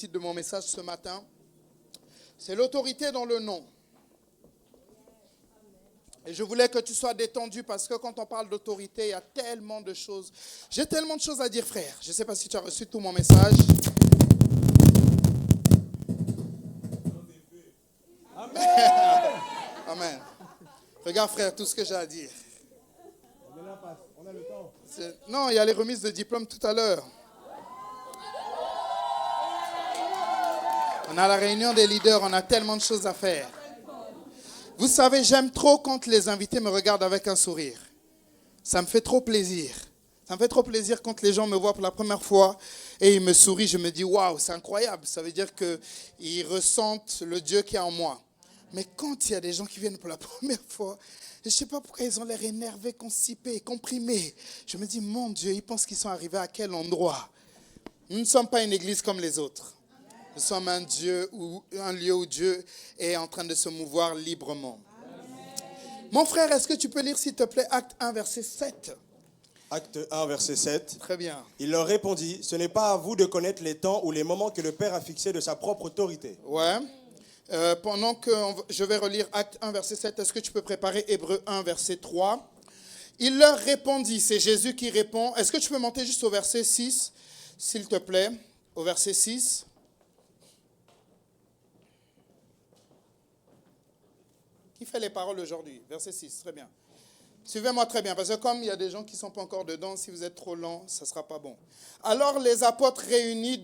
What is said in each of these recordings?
titre de mon message ce matin. C'est l'autorité dans le nom. Et je voulais que tu sois détendu parce que quand on parle d'autorité, il y a tellement de choses. J'ai tellement de choses à dire, frère. Je ne sais pas si tu as reçu tout mon message. Amen. Amen. Regarde, frère, tout ce que j'ai à dire. On a le temps. Non, il y a les remises de diplôme tout à l'heure. On a la réunion des leaders, on a tellement de choses à faire. Vous savez, j'aime trop quand les invités me regardent avec un sourire. Ça me fait trop plaisir. Ça me fait trop plaisir quand les gens me voient pour la première fois et ils me sourient. Je me dis, waouh, c'est incroyable. Ça veut dire qu'ils ressentent le Dieu qui est en moi. Mais quand il y a des gens qui viennent pour la première fois, je ne sais pas pourquoi ils ont l'air énervés, constipés, comprimés. Je me dis, mon Dieu, ils pensent qu'ils sont arrivés à quel endroit? Nous ne sommes pas une église comme les autres. Nous sommes un lieu où Dieu est en train de se mouvoir librement. Amen. Mon frère, est-ce que tu peux lire, s'il te plaît, Acte 1, verset 7? Acte 1, verset 7. Très bien. Il leur répondit, ce n'est pas à vous de connaître les temps ou les moments que le Père a fixés de sa propre autorité. Ouais. Pendant que je vais relire Acte 1, verset 7, est-ce que tu peux préparer Hébreux 1, verset 3? Il leur répondit, c'est Jésus qui répond. Est-ce que tu peux monter juste au verset 6, s'il te plaît? Au verset 6. Qui fait les paroles aujourd'hui? Verset 6, très bien. Suivez-moi très bien, parce que comme il y a des gens qui ne sont pas encore dedans, si vous êtes trop lent, ça ne sera pas bon. Alors les apôtres réunis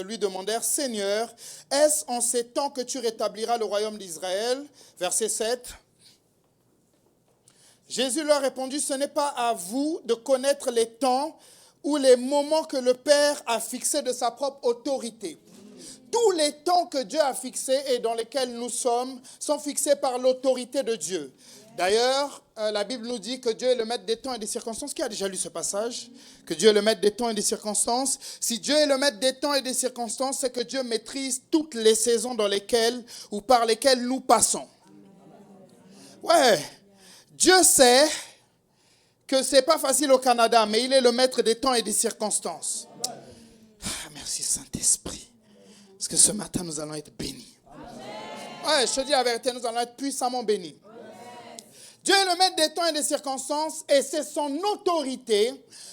lui demandèrent, Seigneur, est-ce en ces temps que tu rétabliras le royaume d'Israël? Verset 7. Jésus leur répondit, ce n'est pas à vous de connaître les temps ou les moments que le Père a fixés de sa propre autorité. Tous les temps que Dieu a fixés et dans lesquels nous sommes sont fixés par l'autorité de Dieu. D'ailleurs, la Bible nous dit que Dieu est le maître des temps et des circonstances. Qui a déjà lu ce passage? Que Dieu est le maître des temps et des circonstances. Si Dieu est le maître des temps et des circonstances, c'est que Dieu maîtrise toutes les saisons dans lesquelles ou par lesquelles nous passons. Ouais, Dieu sait que ce n'est pas facile au Canada, mais il est le maître des temps et des circonstances. Merci Saint-Esprit. Parce que ce matin, nous allons être bénis. Ouais, je te dis la vérité, nous allons être puissamment bénis. Dieu est le maître des temps et des circonstances et c'est son autorité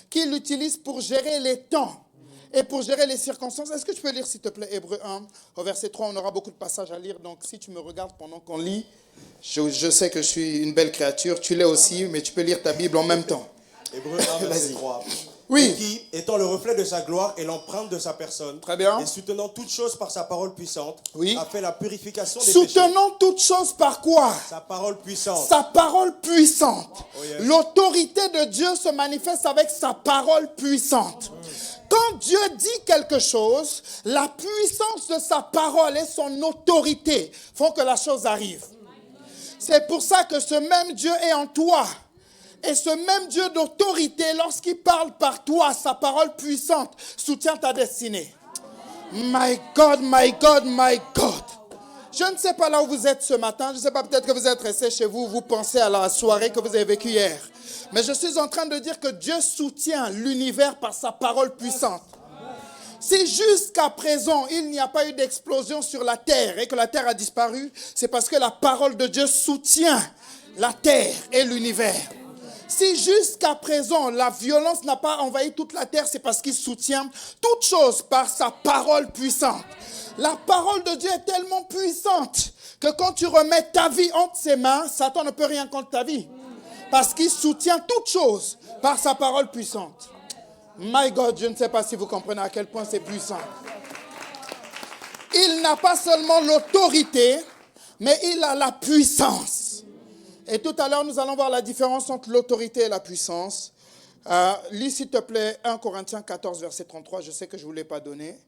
qu'il utilise pour gérer les temps et pour gérer les circonstances. Est-ce que tu peux lire, s'il te plaît, Hébreux 1, au verset 3, on aura beaucoup de passages à lire. Donc, si tu me regardes pendant qu'on lit, je sais que je suis une belle créature. Tu l'es aussi, mais tu peux lire ta Bible en même temps. Hébreux 1, verset 3. Oui. Et qui, étant le reflet de sa gloire et l'empreinte de sa personne, très bien, et soutenant toutes choses par sa parole puissante, oui, a fait la purification des soutenant péchés. Toutes choses par quoi? Sa parole puissante. Sa parole puissante. Oh yes. L'autorité de Dieu se manifeste avec sa parole puissante. Quand Dieu dit quelque chose, la puissance de sa parole et son autorité font que la chose arrive. C'est pour ça que ce même Dieu est en toi. Et ce même Dieu d'autorité, lorsqu'il parle par toi, sa parole puissante soutient ta destinée. My God, my God, my God. Je ne sais pas là où vous êtes ce matin. Je ne sais pas, peut-être que vous êtes resté chez vous. Vous pensez à la soirée que vous avez vécue hier. Mais je suis en train de dire que Dieu soutient l'univers par sa parole puissante. Si jusqu'à présent, il n'y a pas eu d'explosion sur la terre et que la terre a disparu, c'est parce que la parole de Dieu soutient la terre et l'univers. Si jusqu'à présent, la violence n'a pas envahi toute la terre, c'est parce qu'il soutient toute chose par sa parole puissante. La parole de Dieu est tellement puissante que quand tu remets ta vie entre ses mains, Satan ne peut rien contre ta vie. Parce qu'il soutient toute chose par sa parole puissante. My God, je ne sais pas si vous comprenez à quel point c'est puissant. Il n'a pas seulement l'autorité, mais il a la puissance. Et tout à l'heure, nous allons voir la différence entre l'autorité et la puissance. Lis, s'il te plaît, 1 Corinthiens 14, verset 33. Je sais que je ne vous l'ai pas donné.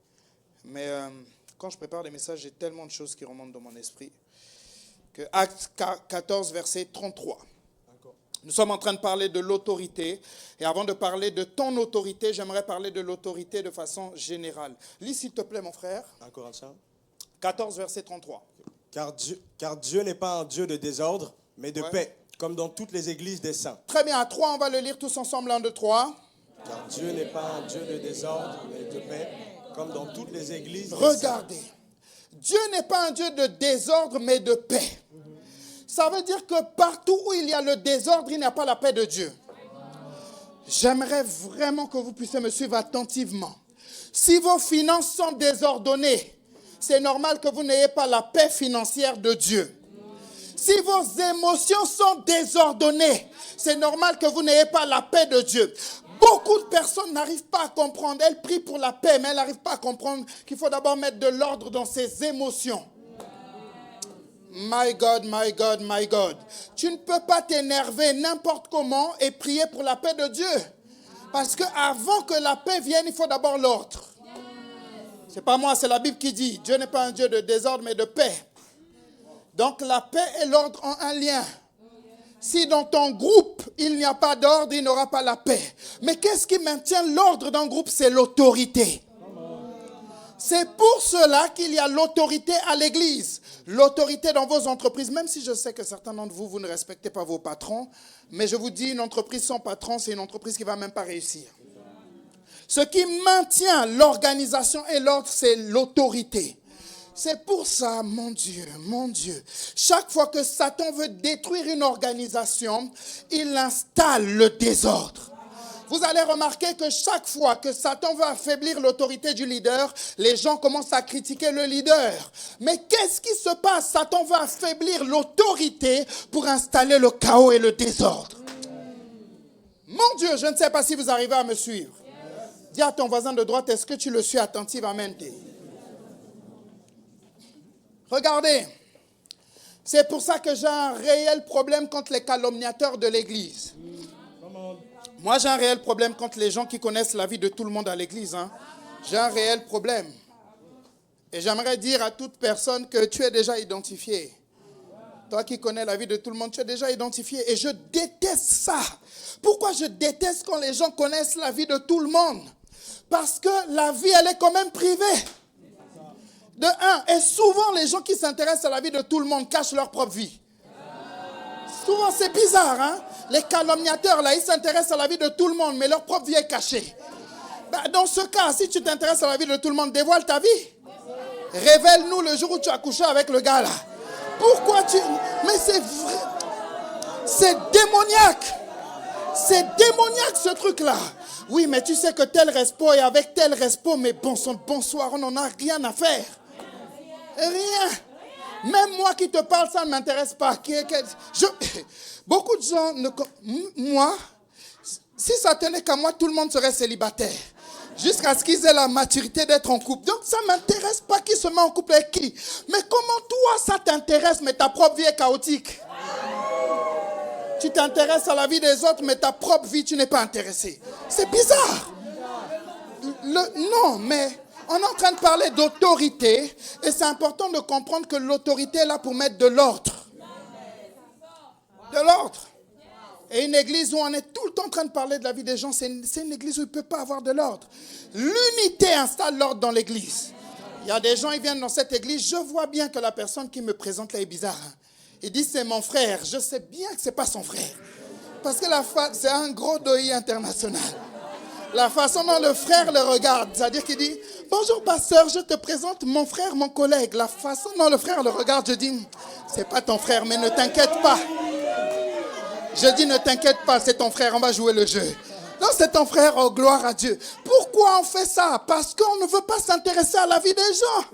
Mais quand je prépare des messages, j'ai tellement de choses qui remontent dans mon esprit. Que Acte 14, verset 33. Nous sommes en train de parler de l'autorité. Et avant de parler de ton autorité, j'aimerais parler de l'autorité de façon générale. Lis, s'il te plaît, mon frère. 1 Corinthiens 14, verset 33. Car Dieu n'est pas un Dieu de désordre, mais de paix, comme dans toutes les églises des saints. Très bien, à 3, on va le lire tous ensemble, 1, 2, 3. Car Dieu n'est pas un Dieu de désordre, mais de paix, Comme dans toutes les églises. Regardez, Dieu n'est pas un Dieu de désordre, mais de paix. Ça veut dire que partout où il y a le désordre, il n'y a pas la paix de Dieu. J'aimerais vraiment que vous puissiez me suivre attentivement. Si vos finances sont désordonnées, c'est normal que vous n'ayez pas la paix financière de Dieu. Si vos émotions sont désordonnées, c'est normal que vous n'ayez pas la paix de Dieu. Beaucoup de personnes n'arrivent pas à comprendre. Elles prient pour la paix, mais elles n'arrivent pas à comprendre qu'il faut d'abord mettre de l'ordre dans ses émotions. My God, my God, my God. Tu ne peux pas t'énerver n'importe comment et prier pour la paix de Dieu. Parce qu'avant que la paix vienne, il faut d'abord l'ordre. C'est pas moi, c'est la Bible qui dit. Dieu n'est pas un Dieu de désordre, mais de paix. Donc la paix et l'ordre ont un lien. Si dans ton groupe, il n'y a pas d'ordre, il n'y aura pas la paix. Mais qu'est-ce qui maintient l'ordre dans le groupe? C'est l'autorité. C'est pour cela qu'il y a l'autorité à l'église. L'autorité dans vos entreprises, même si je sais que certains d'entre vous, vous ne respectez pas vos patrons, mais je vous dis, une entreprise sans patron, c'est une entreprise qui ne va même pas réussir. Ce qui maintient l'organisation et l'ordre, c'est l'autorité. C'est pour ça, mon Dieu, chaque fois que Satan veut détruire une organisation, il installe le désordre. Vous allez remarquer que chaque fois que Satan veut affaiblir l'autorité du leader, les gens commencent à critiquer le leader. Mais qu'est-ce qui se passe? Satan veut affaiblir l'autorité pour installer le chaos et le désordre. Mon Dieu, je ne sais pas si vous arrivez à me suivre. Dis à ton voisin de droite, est-ce que tu le suis attentivement? Regardez, c'est pour ça que j'ai un réel problème contre les calomniateurs de l'église. Moi, j'ai un réel problème contre les gens qui connaissent la vie de tout le monde à l'église. J'ai un réel problème. Et j'aimerais dire à toute personne que tu es déjà identifié. Toi qui connais la vie de tout le monde, tu es déjà identifié. Et je déteste ça. Pourquoi je déteste quand les gens connaissent la vie de tout le monde? Parce que la vie, elle est quand même privée. De un, et souvent les gens qui s'intéressent à la vie de tout le monde cachent leur propre vie. Souvent c'est bizarre, hein? Les calomniateurs là, ils s'intéressent à la vie de tout le monde, mais leur propre vie est cachée. Dans ce cas, si tu t'intéresses à la vie de tout le monde, dévoile ta vie. Révèle-nous le jour où tu as couché avec le gars là. Pourquoi tu... Mais c'est vrai. C'est démoniaque. C'est démoniaque ce truc là. Oui, mais tu sais que tel respo est avec tel respo, mais bonsoir, on n'en a rien à faire. Rien. Même moi qui te parle, ça ne m'intéresse pas. Beaucoup de gens, moi, si ça tenait qu'à moi, tout le monde serait célibataire. Jusqu'à ce qu'ils aient la maturité d'être en couple. Donc ça ne m'intéresse pas qui se met en couple avec qui. Mais comment toi, ça t'intéresse, mais ta propre vie est chaotique? Tu t'intéresses à la vie des autres, mais ta propre vie, tu n'es pas intéressé. C'est bizarre. Non, mais... On est en train de parler d'autorité et c'est important de comprendre que l'autorité est là pour mettre de l'ordre. De l'ordre. Et une église où on est tout le temps en train de parler de la vie des gens, c'est une église où il ne peut pas avoir de l'ordre. L'unité installe l'ordre dans l'église. Il y a des gens, ils viennent dans cette église, je vois bien que la personne qui me présente là est bizarre. Il dit c'est mon frère, je sais bien que ce n'est pas son frère. Parce que c'est un gros doi international. La façon dont le frère le regarde, c'est-à-dire qu'il dit « Bonjour pasteur, je te présente mon frère, mon collègue. » La façon dont le frère le regarde, je dis « C'est pas ton frère, mais ne t'inquiète pas. » Je dis « Ne t'inquiète pas, c'est ton frère, on va jouer le jeu. » Non, c'est ton frère, oh gloire à Dieu. Pourquoi on fait ça? Parce qu'on ne veut pas s'intéresser à la vie des gens.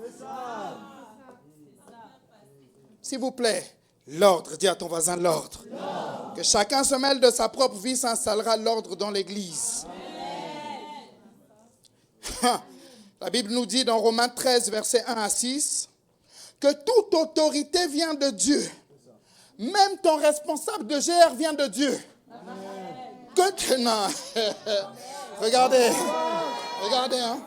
S'il vous plaît, l'ordre, dis à ton voisin l'ordre. Que chacun se mêle de sa propre vie, s'installera l'ordre dans l'église. La Bible nous dit dans Romains 13, versets 1 à 6, que toute autorité vient de Dieu. Même ton responsable de GR vient de Dieu. Non. Regardez, hein.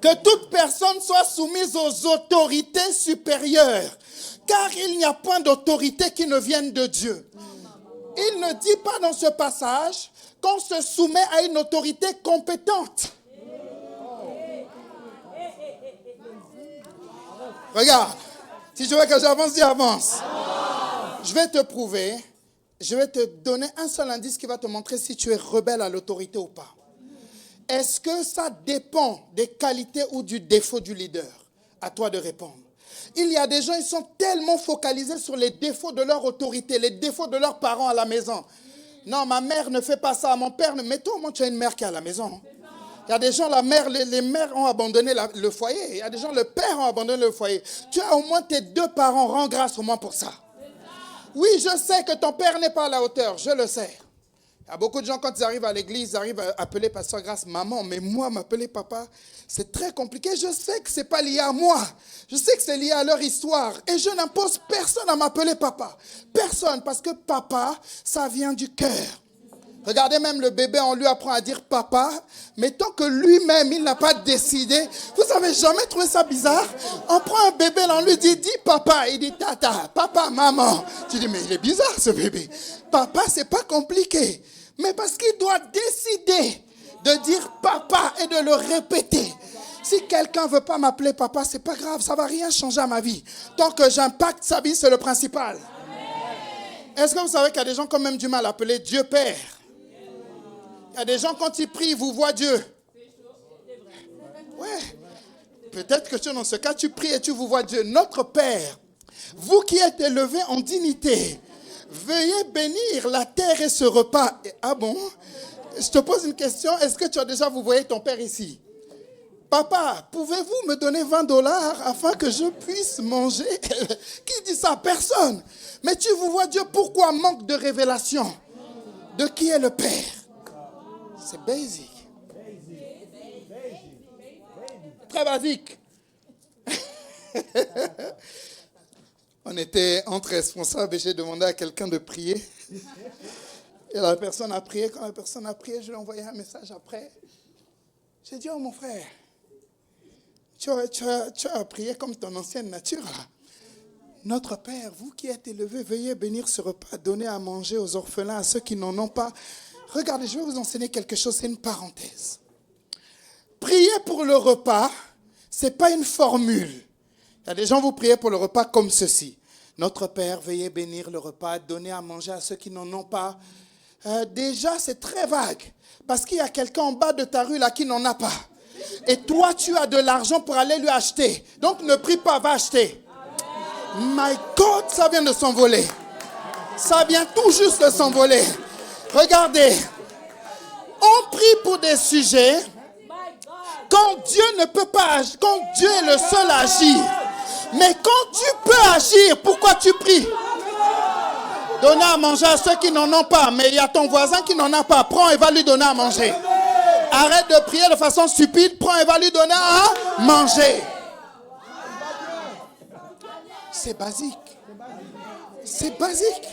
Que toute personne soit soumise aux autorités supérieures, car il n'y a point d'autorité qui ne vienne de Dieu. Il ne dit pas dans ce passage qu'on se soumet à une autorité compétente. Regarde, si je veux que j'avance, dis avance. Je vais te prouver, je vais te donner un seul indice qui va te montrer si tu es rebelle à l'autorité ou pas. Est-ce que ça dépend des qualités ou du défaut du leader? À toi de répondre. Il y a des gens, ils sont tellement focalisés sur les défauts de leur autorité, les défauts de leurs parents à la maison. Non, ma mère ne fait pas ça, mon père ne... Mais toi, au moins, tu as une mère qui est à la maison. Il y a des gens, les mères ont abandonné le foyer. Il y a des gens, le père a abandonné le foyer. Tu as au moins tes deux parents, rends grâce au moins pour ça. Oui, je sais que ton père n'est pas à la hauteur, je le sais. Il y a beaucoup de gens, quand ils arrivent à l'église, ils arrivent à appeler Pasteur Grâce maman. Mais moi, m'appeler papa, c'est très compliqué. Je sais que ce n'est pas lié à moi. Je sais que c'est lié à leur histoire. Et je n'impose personne à m'appeler papa. Personne, parce que papa, ça vient du cœur. Regardez, même le bébé, on lui apprend à dire papa, mais tant que lui-même, il n'a pas décidé. Vous n'avez jamais trouvé ça bizarre? On prend un bébé, là, on lui dit papa, il dit tata, papa, maman. Tu dis, mais il est bizarre ce bébé. Papa, c'est pas compliqué. Mais parce qu'il doit décider de dire papa et de le répéter. Si quelqu'un ne veut pas m'appeler papa, c'est pas grave, ça ne va rien changer à ma vie. Tant que j'impacte sa vie, c'est le principal. Est-ce que vous savez qu'il y a des gens qui ont même du mal à appeler Dieu Père? Il y a des gens, quand ils prient, ils vous voient Dieu. Ouais. Peut-être que dans ce cas, tu pries et tu vous vois Dieu. Notre Père, vous qui êtes élevés en dignité, veuillez bénir la terre et ce repas. Ah bon? Je te pose une question. Est-ce que tu as déjà, vous voyez ton père ici? Papa, pouvez-vous me donner $20 afin que je puisse manger? Qui dit ça? Personne. Mais tu vous vois Dieu. Pourquoi manque de révélation de qui est le Père? C'est basic. Très basique. On était entre responsables et j'ai demandé à quelqu'un de prier. Et la personne a prié. Quand la personne a prié, je lui ai envoyé un message après. J'ai dit, oh mon frère, tu as prié comme ton ancienne nature. Là. Notre Père, vous qui êtes élevés, veuillez bénir ce repas, donner à manger aux orphelins, à ceux qui n'en ont pas. Regardez, je vais vous enseigner quelque chose, c'est une parenthèse. Prier pour le repas, ce n'est pas une formule. Il y a des gens, vous priez pour le repas comme ceci. Notre Père, veuillez bénir le repas, donner à manger à ceux qui n'en ont pas. Déjà, c'est très vague. Parce qu'il y a quelqu'un en bas de ta rue là qui n'en a pas. Et toi, tu as de l'argent pour aller lui acheter. Donc, ne prie pas, va acheter. My God, ça vient de s'envoler. Ça vient tout juste de s'envoler. Regardez. On prie pour des sujets quand Dieu ne peut pas, quand Dieu est le seul à agir. Mais quand tu peux agir, pourquoi tu pries? Donner à manger à ceux qui n'en ont pas. Mais il y a ton voisin qui n'en a pas. Prends et va lui donner à manger. Arrête de prier de façon stupide. Prends et va lui donner à manger. C'est basique. C'est basique.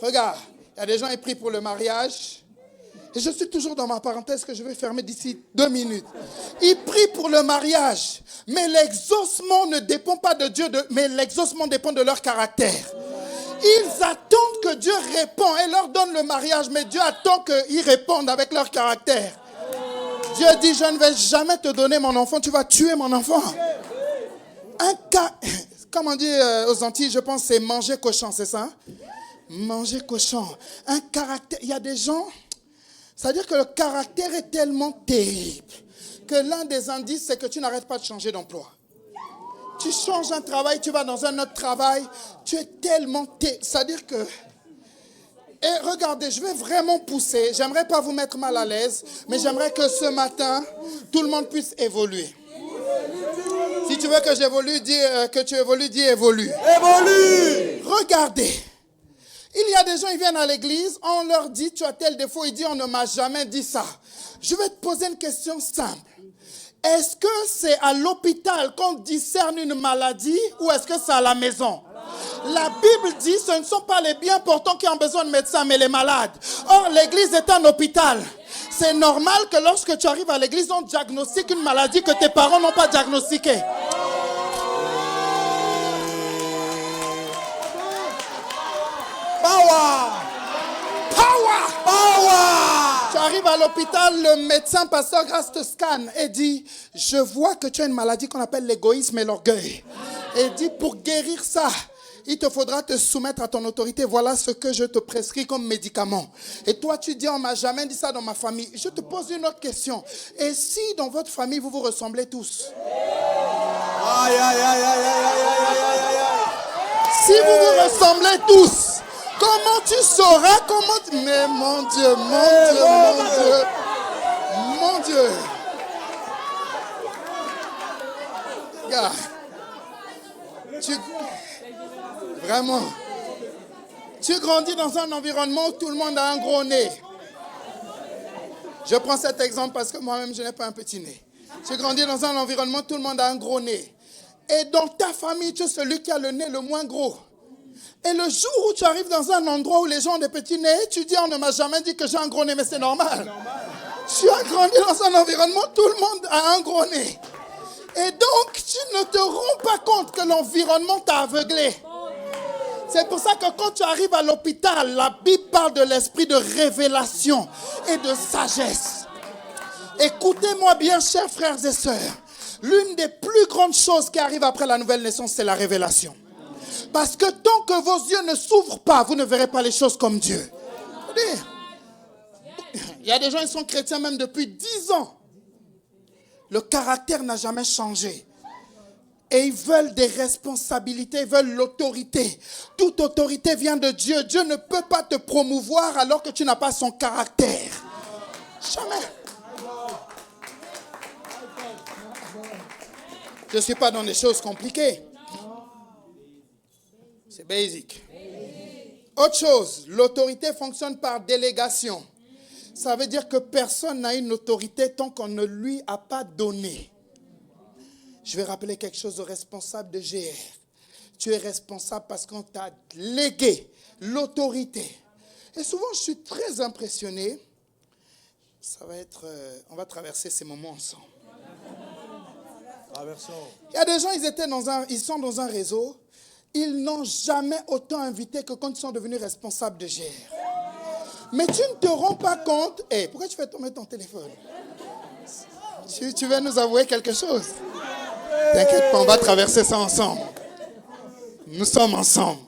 Regarde, il y a des gens qui prient pour le mariage. Et je suis toujours dans ma parenthèse que je vais fermer d'ici 2 minutes. Ils prient pour le mariage. Mais l'exaucement ne dépend pas de Dieu, mais l'exaucement dépend de leur caractère. Ils attendent que Dieu réponde et leur donne le mariage, mais Dieu attend qu'ils répondent avec leur caractère. Dieu dit, je ne vais jamais te donner mon enfant, tu vas tuer mon enfant. Comme on dit aux Antilles, je pense c'est manger cochon, c'est ça? Manger cochon. Un caractère, il y a des gens, c'est-à-dire que le caractère est tellement terrible que l'un des indices, c'est que tu n'arrêtes pas de changer d'emploi. Tu changes un travail, tu vas dans un autre travail, tu es tellement... C'est-à-dire que... Et regardez, je vais vraiment pousser. J'aimerais pas vous mettre mal à l'aise, mais j'aimerais que ce matin, tout le monde puisse évoluer. Si tu veux que j'évolue, que tu évolues, dis évolue. Évolue! Regardez. Il y a des gens, ils viennent à l'église, on leur dit, tu as tel défaut, ils disent, on ne m'a jamais dit ça. Je vais te poser une question simple. Est-ce que c'est à l'hôpital qu'on discerne une maladie ou est-ce que c'est à la maison? La Bible dit, ce ne sont pas les bien portants qui ont besoin de médecins, mais les malades. Or, l'église est un hôpital. C'est normal que lorsque tu arrives à l'église, on diagnostique une maladie que tes parents n'ont pas diagnostiquée. Power! Power! Power! Tu arrives à l'hôpital, le médecin Pasteur Grâce te scanne et dit, je vois que tu as une maladie qu'on appelle l'égoïsme et l'orgueil. Et dit, pour guérir ça, il te faudra te soumettre à ton autorité. Voilà ce que je te prescris comme médicament. Et toi, tu dis, on ne m'a jamais dit ça dans ma famille. Je te pose une autre question. Et si dans votre famille, vous vous ressemblez tous? Aïe, aïe, aïe, aïe, aïe, aïe, aïe, aïe, aïe. Si vous vous ressemblez tous, comment tu sauras Mais mon Dieu, mon Dieu, mon Dieu, mon Dieu. Regarde. Vraiment. Tu grandis dans un environnement où tout le monde a un gros nez. Je prends cet exemple parce que moi-même, je n'ai pas un petit nez. Tu grandis dans un environnement où tout le monde a un gros nez. Et dans ta famille, tu es celui qui a le nez le moins gros. Et le jour où tu arrives dans un endroit où les gens ont des petits nez, tu dis, on ne m'a jamais dit que j'ai un gros nez, mais c'est normal. Tu as grandi dans un environnement où tout le monde a un gros nez. Et donc, tu ne te rends pas compte que l'environnement t'a aveuglé. C'est pour ça que quand tu arrives à l'hôpital, la Bible parle de l'esprit de révélation et de sagesse. Écoutez-moi bien, chers frères et sœurs. L'une des plus grandes choses qui arrivent après la nouvelle naissance, c'est la révélation. Parce que tant que vos yeux ne s'ouvrent pas, vous ne verrez pas les choses comme Dieu. Il y a des gens qui sont chrétiens même depuis 10 ans. Le caractère n'a jamais changé. Et ils veulent des responsabilités, ils veulent l'autorité. Toute autorité vient de Dieu. Dieu ne peut pas te promouvoir alors que tu n'as pas son caractère. Jamais. Je ne suis pas dans des choses compliquées. C'est basic. Autre chose, l'autorité fonctionne par délégation. Ça veut dire que personne n'a une autorité tant qu'on ne lui a pas donné. Je vais rappeler quelque chose au responsable de GR. Tu es responsable parce qu'on t'a légué l'autorité. Et souvent, je suis très impressionné. Ça va être, on va traverser ces moments ensemble. Il y a des gens, ils sont dans un réseau. Ils n'ont jamais autant invité que quand ils sont devenus responsables de GR. Mais tu ne te rends pas compte. Hey, pourquoi tu fais tomber ton téléphone? Tu veux nous avouer quelque chose? T'inquiète pas, on va traverser ça ensemble. Nous sommes ensemble.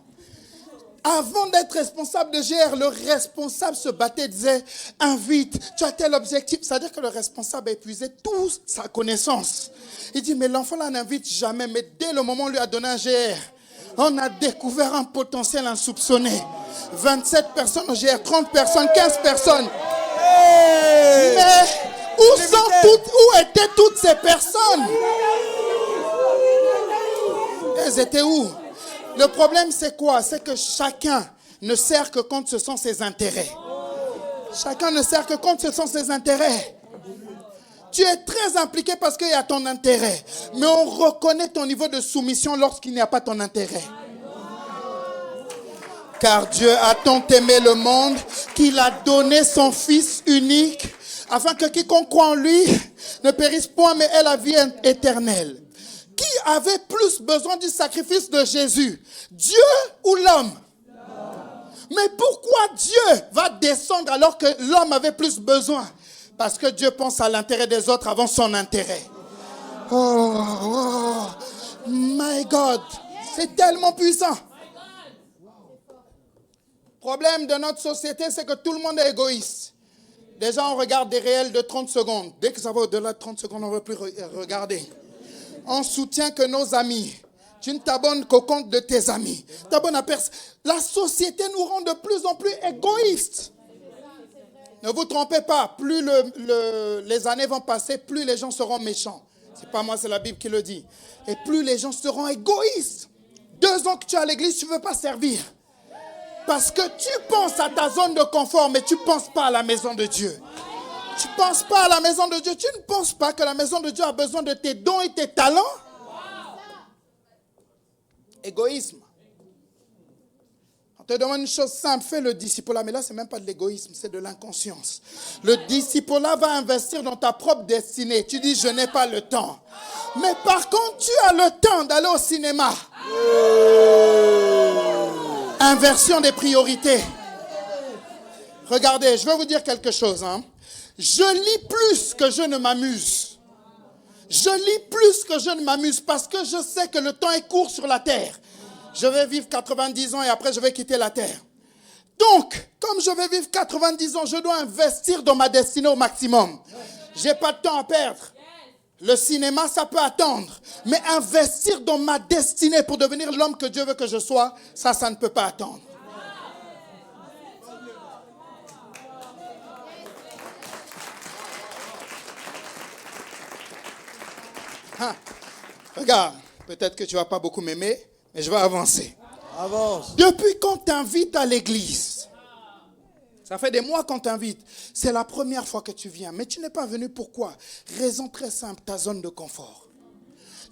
Avant d'être responsable de GR, le responsable se battait, disait, invite, tu as tel objectif. C'est-à-dire que le responsable a épuisé toute sa connaissance. Il dit, mais l'enfant là n'invite jamais. Mais dès le moment où on lui a donné un GR, on a découvert un potentiel insoupçonné. 27 personnes au GR, 30 personnes, 15 personnes. Mais où étaient toutes ces personnes? Elles étaient où? Le problème, c'est quoi? C'est que chacun ne sert que quand ce sont ses intérêts. Chacun ne sert que quand ce sont ses intérêts. Tu es très impliqué parce qu'il y a ton intérêt. Mais on reconnaît ton niveau de soumission lorsqu'il n'y a pas ton intérêt. Car Dieu a tant aimé le monde qu'il a donné son Fils unique afin que quiconque croit en lui ne périsse point mais ait la vie éternelle. Qui avait plus besoin du sacrifice de Jésus? Dieu ou l'homme? Mais pourquoi Dieu va descendre alors que l'homme avait plus besoin? Parce que Dieu pense à l'intérêt des autres avant son intérêt. Oh my God, c'est tellement puissant. Le problème de notre société, c'est que tout le monde est égoïste. Déjà, on regarde des réels de 30 secondes. Dès que ça va au-delà de 30 secondes, on ne veut plus regarder. On soutient que nos amis. Tu ne t'abonnes qu'au compte de tes amis. T'abonnes à personne. La société nous rend de plus en plus égoïstes. Ne vous trompez pas. Plus les années vont passer, plus les gens seront méchants. C'est pas moi, c'est la Bible qui le dit. Et plus les gens seront égoïstes. 2 ans que tu es à l'église, tu ne veux pas servir. Parce que tu penses à ta zone de confort, mais tu ne penses pas à la maison de Dieu. Tu ne penses pas à la maison de Dieu. Tu ne penses pas que la maison de Dieu a besoin de tes dons et tes talents. Égoïsme. On te demande une chose simple, fais le discipulat. Mais là, ce n'est même pas de l'égoïsme, c'est de l'inconscience. Le discipulat va investir dans ta propre destinée. Tu dis, je n'ai pas le temps. Mais par contre, tu as le temps d'aller au cinéma. Inversion des priorités. Regardez, je vais vous dire quelque chose. Je lis plus que je ne m'amuse. Je lis plus que je ne m'amuse parce que je sais que le temps est court sur la terre. Je vais vivre 90 ans et après je vais quitter la terre. Donc, comme je vais vivre 90 ans, je dois investir dans ma destinée au maximum. Je n'ai pas de temps à perdre. Le cinéma, ça peut attendre. Mais investir dans ma destinée pour devenir l'homme que Dieu veut que je sois, ça ne peut pas attendre. Regarde, peut-être que tu ne vas pas beaucoup m'aimer, mais je vais avancer. Avance. Depuis qu'on t'invite à l'église, ça fait des mois qu'on t'invite, c'est la première fois que tu viens, mais tu n'es pas venu pourquoi? Raison très simple, ta zone de confort.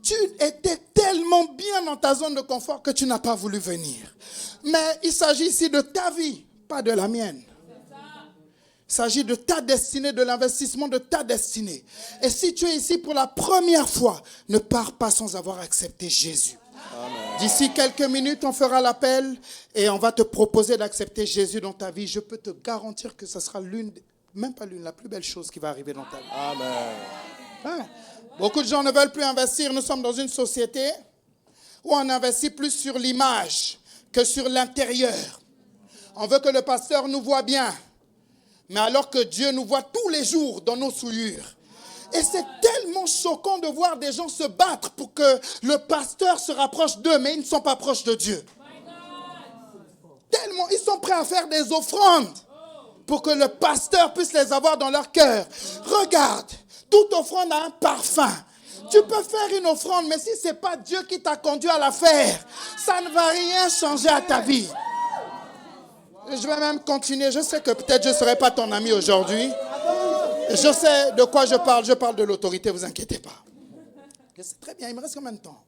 Tu étais tellement bien dans ta zone de confort que tu n'as pas voulu venir. Mais il s'agit ici de ta vie, pas de la mienne. Il s'agit de ta destinée, de l'investissement de ta destinée. Et si tu es ici pour la première fois, ne pars pas sans avoir accepté Jésus. Amen. D'ici quelques minutes, on fera l'appel et on va te proposer d'accepter Jésus dans ta vie. Je peux te garantir que ce sera la plus belle chose qui va arriver dans ta vie. Amen. Hein? Beaucoup de gens ne veulent plus investir. Nous sommes dans une société où on investit plus sur l'image que sur l'intérieur. On veut que le pasteur nous voit bien. Mais alors que Dieu nous voit tous les jours dans nos souillures. Et c'est tellement choquant de voir des gens se battre pour que le pasteur se rapproche d'eux, mais ils ne sont pas proches de Dieu. Tellement, ils sont prêts à faire des offrandes pour que le pasteur puisse les avoir dans leur cœur. Regarde, toute offrande a un parfum. Tu peux faire une offrande, mais si ce n'est pas Dieu qui t'a conduit à la faire, ça ne va rien changer à ta vie. Je vais même continuer. Je sais que peut-être je ne serai pas ton ami aujourd'hui. Je sais de quoi je parle. Je parle de l'autorité, ne vous inquiétez pas. Je sais très bien, il me reste combien de temps?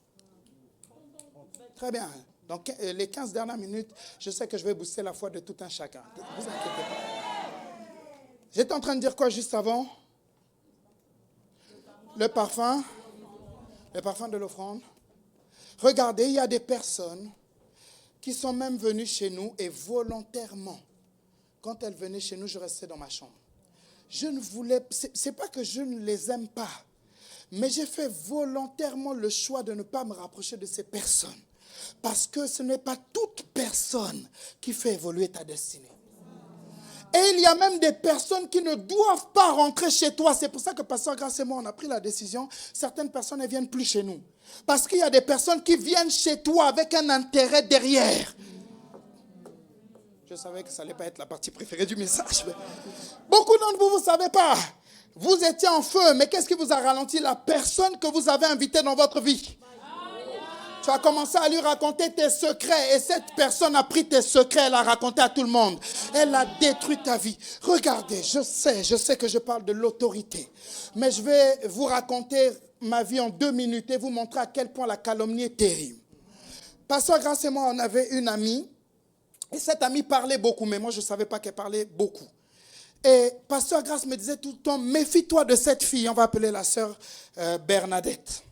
Très bien. Donc les 15 dernières minutes, je sais que je vais booster la foi de tout un chacun. Ne vous inquiétez pas. J'étais en train de dire quoi juste avant? Le parfum de l'offrande. Regardez, il y a des personnes qui sont même venues chez nous et volontairement, quand elles venaient chez nous, je restais dans ma chambre. Je ne voulais, c'est pas que je ne les aime pas, mais j'ai fait volontairement le choix de ne pas me rapprocher de ces personnes. Parce que ce n'est pas toute personne qui fait évoluer ta destinée. Et il y a même des personnes qui ne doivent pas rentrer chez toi. C'est pour ça que Pasteur Grace et moi, on a pris la décision. Certaines personnes ne viennent plus chez nous. Parce qu'il y a des personnes qui viennent chez toi avec un intérêt derrière. Je savais que ça n'allait pas être la partie préférée du message. Mais beaucoup d'entre vous, vous ne savez pas. Vous étiez en feu, mais qu'est-ce qui vous a ralenti? La personne que vous avez invitée dans votre vie. Tu as commencé à lui raconter tes secrets et cette personne a pris tes secrets, elle a raconté à tout le monde. Elle a détruit ta vie. Regardez, je sais que je parle de l'autorité. Mais je vais vous raconter ma vie en 2 minutes et vous montrer à quel point la calomnie est terrible. Pasteur Grace et moi, on avait une amie. Et cette amie parlait beaucoup, mais moi je ne savais pas qu'elle parlait beaucoup. Et Pasteur Grace me disait tout le temps, méfie-toi de cette fille. On va appeler la sœur Bernadette.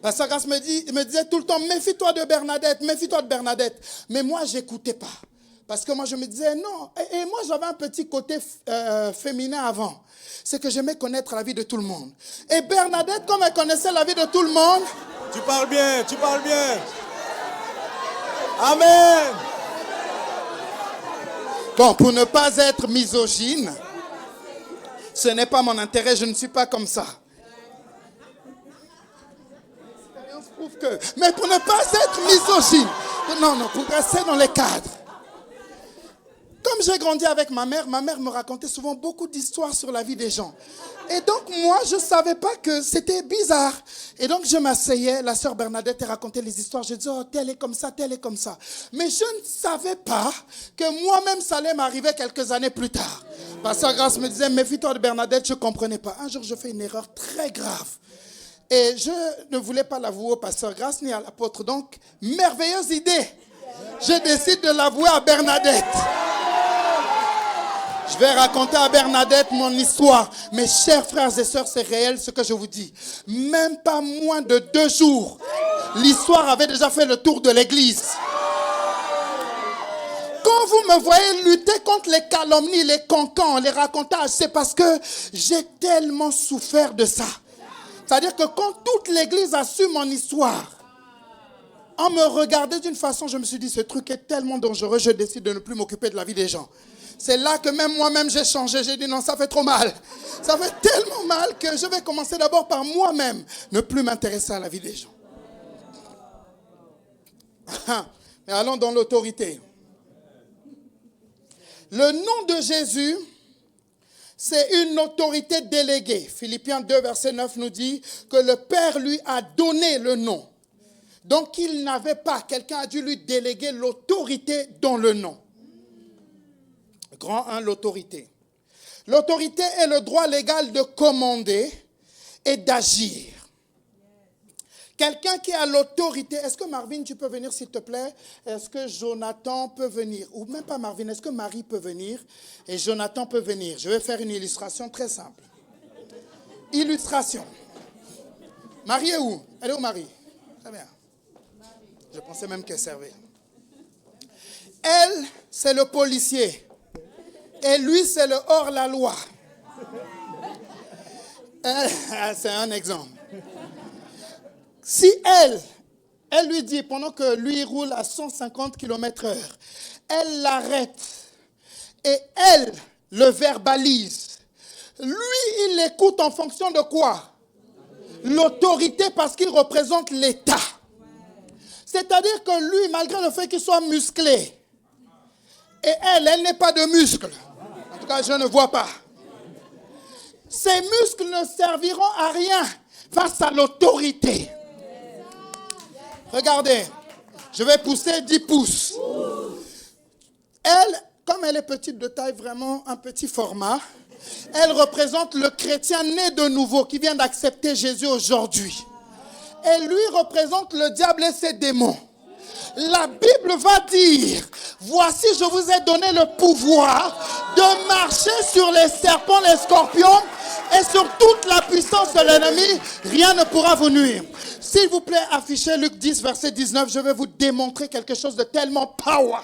Pasteur Grace me disait tout le temps, méfie-toi de Bernadette, méfie-toi de Bernadette. Mais moi, je n'écoutais pas. Parce que moi, je me disais, non. Et moi, j'avais un petit côté féminin avant. C'est que j'aimais connaître la vie de tout le monde. Et Bernadette, comme elle connaissait la vie de tout le monde... Tu parles bien, tu parles bien. Amen. Bon, pour ne pas être misogyne, ce n'est pas mon intérêt, je ne suis pas comme ça. Mais pour ne pas être misogyne, non, pour rester dans les cadres. Comme j'ai grandi avec ma mère me racontait souvent beaucoup d'histoires sur la vie des gens. Et donc moi, je ne savais pas que c'était bizarre. Et donc je m'asseyais, la sœur Bernadette racontait les histoires. Je disais, oh, telle est comme ça, telle est comme ça. Mais je ne savais pas que moi-même, ça allait m'arriver quelques années plus tard. Pasteur Grace me disait, méfie-toi de Bernadette, je ne comprenais pas. Un jour, je fais une erreur très grave. Et je ne voulais pas l'avouer au pasteur Grace ni à l'apôtre. Donc, merveilleuse idée. Je décide de l'avouer à Bernadette. Je vais raconter à Bernadette mon histoire. Mes chers frères et sœurs, c'est réel ce que je vous dis. Même pas moins de 2 jours, l'histoire avait déjà fait le tour de l'église. Quand vous me voyez lutter contre les calomnies, les cancans, les racontages, c'est parce que j'ai tellement souffert de ça. C'est-à-dire que quand toute l'église a su mon histoire, En me regardant d'une façon, je me suis dit, ce truc est tellement dangereux, je décide de ne plus m'occuper de la vie des gens. C'est là que même moi-même j'ai changé. J'ai dit non, ça fait trop mal. Ça fait tellement mal que je vais commencer d'abord par moi-même, ne plus m'intéresser à la vie des gens. Mais allons dans l'autorité. Le nom de Jésus, c'est une autorité déléguée. Philippiens 2, verset 9 nous dit que le Père lui a donné le nom. Donc il n'avait pas, quelqu'un a dû lui déléguer l'autorité dans le nom. Grand 1, l'autorité. L'autorité est le droit légal de commander et d'agir. Quelqu'un qui a l'autorité, est-ce que Marvin, tu peux venir s'il te plaît? Est-ce que Jonathan peut venir? Ou même pas Marvin, est-ce que Marie peut venir? Et Jonathan peut venir. Je vais faire une illustration très simple. Illustration. Marie est où? Elle est où Marie? Très bien. Je pensais même qu'elle servait. Elle, c'est le policier. Et lui, c'est le hors-la-loi. C'est un exemple. Si elle lui dit, pendant que lui roule à 150 km/h, elle l'arrête et elle le verbalise. Lui, il l'écoute en fonction de quoi? L'autorité, parce qu'il représente l'État. C'est-à-dire que lui, malgré le fait qu'il soit musclé, et elle n'est pas de muscle. En tout cas, je ne vois pas. Ces muscles ne serviront à rien face à l'autorité. Regardez, je vais pousser 10 pouces. Elle, comme elle est petite de taille, vraiment un petit format, elle représente le chrétien né de nouveau qui vient d'accepter Jésus aujourd'hui. Et lui représente le diable et ses démons. La Bible va dire, voici je vous ai donné le pouvoir de marcher sur les serpents, les scorpions et sur toute la puissance de l'ennemi, rien ne pourra vous nuire. S'il vous plaît, affichez Luc 10, verset 19, je vais vous démontrer quelque chose de tellement power.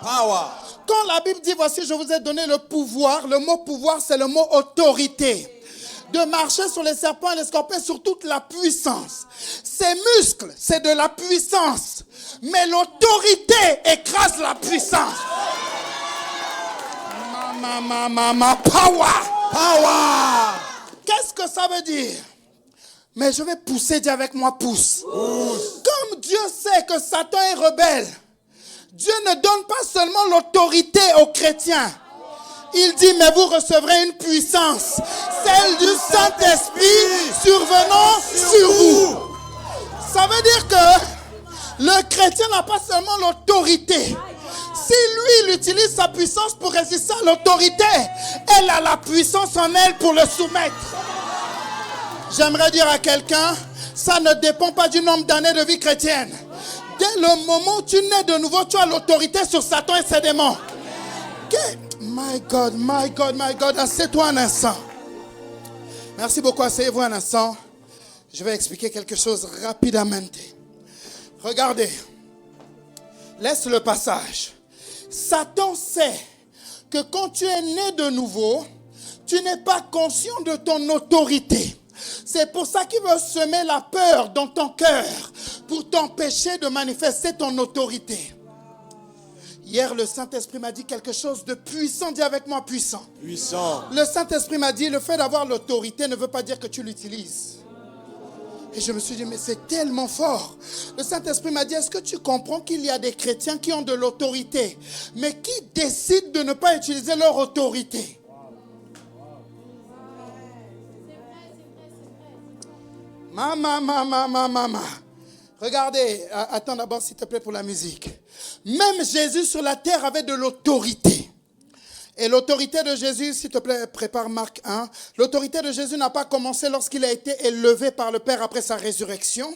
Quand la Bible dit, voici je vous ai donné le pouvoir, le mot pouvoir c'est le mot autorité. De marcher sur les serpents et les scorpions, sur toute la puissance. Ces muscles, c'est de la puissance. Mais l'autorité écrase la puissance. Power. Qu'est-ce que ça veut dire? Mais je vais pousser, dis avec moi, pousse. Comme Dieu sait que Satan est rebelle, Dieu ne donne pas seulement l'autorité aux chrétiens. Il dit, mais vous recevrez une puissance, celle du Saint-Esprit survenant sur vous. Ça veut dire que le chrétien n'a pas seulement l'autorité. Si lui, il utilise sa puissance pour résister à l'autorité, elle a la puissance en elle pour le soumettre. J'aimerais dire à quelqu'un, ça ne dépend pas du nombre d'années de vie chrétienne. Dès le moment où tu nais de nouveau, tu as l'autorité sur Satan et ses démons. My God, assieds-toi un instant. Merci beaucoup, asseyez-vous un instant. Je vais expliquer quelque chose rapidement. Regardez, laisse le passage. Satan sait que quand tu es né de nouveau, tu n'es pas conscient de ton autorité. C'est pour ça qu'il veut semer la peur dans ton cœur pour t'empêcher de manifester ton autorité. Hier, le Saint-Esprit m'a dit quelque chose de puissant. Dis avec moi, puissant. Puissant. Le Saint-Esprit m'a dit, le fait d'avoir l'autorité ne veut pas dire que tu l'utilises. Et je me suis dit, mais c'est tellement fort. Le Saint-Esprit m'a dit, est-ce que tu comprends qu'il y a des chrétiens qui ont de l'autorité, mais qui décident de ne pas utiliser leur autorité? Maman. Regardez, attends d'abord s'il te plaît pour la musique. Même Jésus sur la terre avait de l'autorité. Et l'autorité de Jésus, s'il te plaît, prépare Marc 1. L'autorité de Jésus n'a pas commencé lorsqu'il a été élevé par le Père après sa résurrection.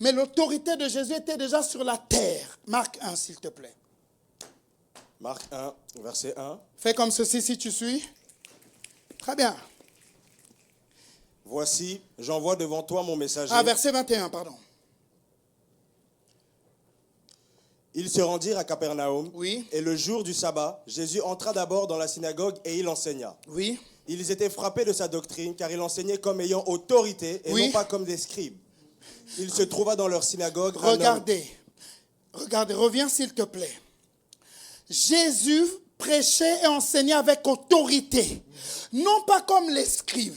Mais l'autorité de Jésus était déjà sur la terre. Marc 1, s'il te plaît. Marc 1, verset 1. Fais comme ceci si tu suis. Très bien. Voici, j'envoie devant toi mon messager. Verset 21, pardon. Ils se rendirent à Capernaum. Oui. Et le jour du sabbat, Jésus entra d'abord dans la synagogue et il enseigna. Oui. Ils étaient frappés de sa doctrine, car il enseignait comme ayant autorité et non pas comme des scribes. Il se trouva dans leur synagogue. Regardez, Regardez, reviens s'il te plaît. Jésus prêchait et enseignait avec autorité. Non pas comme les scribes.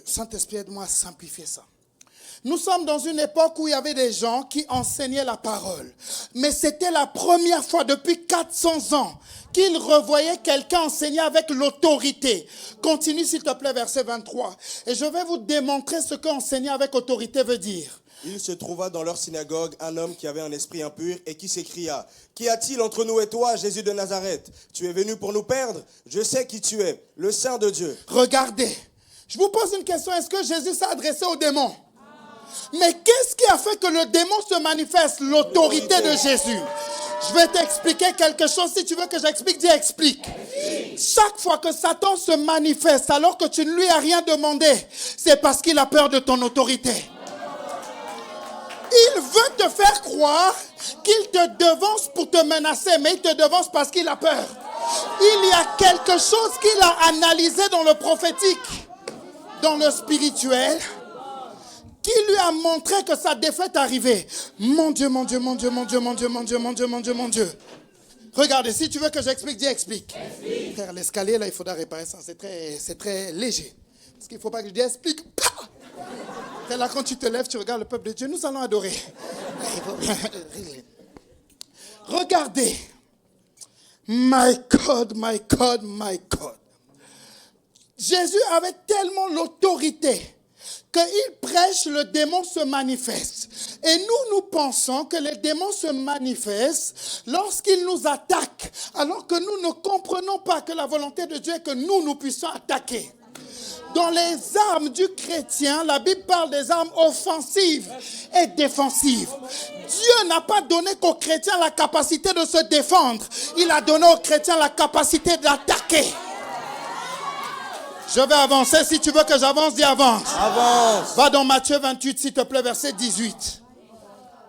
Saint-Esprit, aide-moi à simplifier ça. Nous sommes dans une époque où il y avait des gens qui enseignaient la parole. Mais c'était la première fois depuis 400 ans qu'ils revoyaient quelqu'un enseigner avec l'autorité. Continue s'il te plaît, verset 23. Et je vais vous démontrer ce qu'enseigner avec autorité veut dire. Il se trouva dans leur synagogue un homme qui avait un esprit impur et qui s'écria « Qu'y a-t-il entre nous et toi, Jésus de Nazareth? Tu es venu pour nous perdre? Je sais qui tu es, le Saint de Dieu. » Regardez, je vous pose une question. Est-ce que Jésus s'est adressé aux démons? Mais qu'est-ce qui a fait que le démon se manifeste? L'autorité de Jésus. Je vais t'expliquer quelque chose. Si tu veux que j'explique, dis explique. Chaque fois que Satan se manifeste alors que tu ne lui as rien demandé, c'est parce qu'il a peur de ton autorité. Il veut te faire croire qu'il te devance pour te menacer, mais il te devance parce qu'il a peur. Il y a quelque chose qu'il a analysé dans le prophétique, dans le spirituel, qui lui a montré que sa défaite arrivait. Mon Dieu, mon Dieu, mon Dieu, mon Dieu, mon Dieu, mon Dieu, mon Dieu, mon Dieu, mon Dieu. Regardez, si tu veux que j'explique, dis explique. Frère, l'escalier, là, il faudra réparer ça. C'est très léger. Parce qu'il ne faut pas que je dise explique. Et là, quand tu te lèves, tu regardes le peuple de Dieu. Nous allons adorer. Regardez. My God, my God, my God. Jésus avait tellement l'autorité qu'il prêche, le démon se manifeste. Et nous pensons que les démons se manifestent lorsqu'ils nous attaquent, alors que nous ne comprenons pas que la volonté de Dieu est que nous puissions attaquer. Dans les armes du chrétien, la Bible parle des armes offensives et défensives. Dieu n'a pas donné qu'aux chrétiens la capacité de se défendre. Il a donné aux chrétiens la capacité d'attaquer. Je vais avancer. Si tu veux que j'avance, dis avance. Avance. Va dans Matthieu 28, s'il te plaît, verset 18.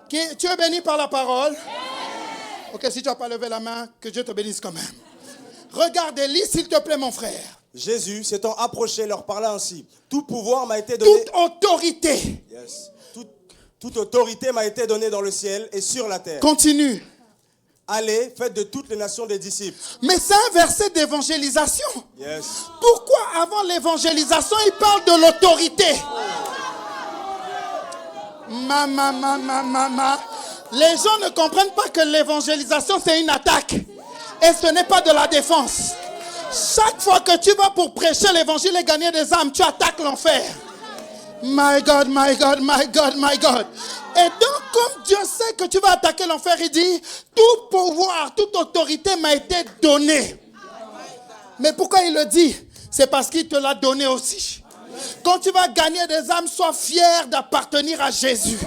Tu es béni par la parole? Ok, si tu n'as pas levé la main, que Dieu te bénisse quand même. Regardez, lis s'il te plaît, mon frère. Jésus, s'étant approché, leur parla ainsi. Tout pouvoir m'a été donné. Toute autorité. Yes. Toute autorité m'a été donnée dans le ciel et sur la terre. Continue. Allez, faites de toutes les nations des disciples. Mais c'est un verset d'évangélisation. Yes. Pourquoi avant l'évangélisation, il parle de l'autorité? Les gens ne comprennent pas que l'évangélisation, c'est une attaque. Et ce n'est pas de la défense. Chaque fois que tu vas pour prêcher l'évangile et gagner des âmes, tu attaques l'enfer. My God, my God, my God, my God. Et donc, comme Dieu sait que tu vas attaquer l'enfer, il dit, tout pouvoir, toute autorité m'a été donnée. Mais pourquoi il le dit? C'est parce qu'il te l'a donné aussi. Quand tu vas gagner des âmes, sois fier d'appartenir à Jésus.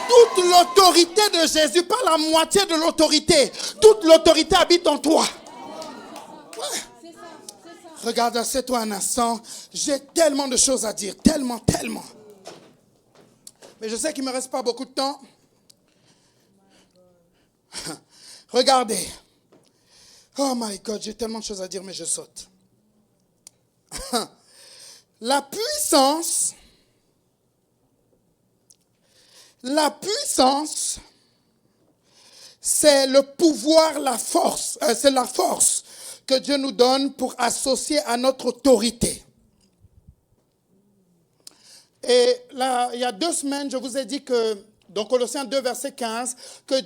Toute l'autorité de Jésus, pas la moitié de l'autorité. Toute l'autorité habite en toi. Ouais. Regarde, assieds-toi un instant. J'ai tellement de choses à dire. Tellement. Mais je sais qu'il ne me reste pas beaucoup de temps. Regardez. Oh my God, j'ai tellement de choses à dire, mais je saute. La puissance, c'est le pouvoir, la force. C'est la force que Dieu nous donne pour associer à notre autorité. Et là, il y a 2 semaines, je vous ai dit que, dans Colossiens 2, verset 15, que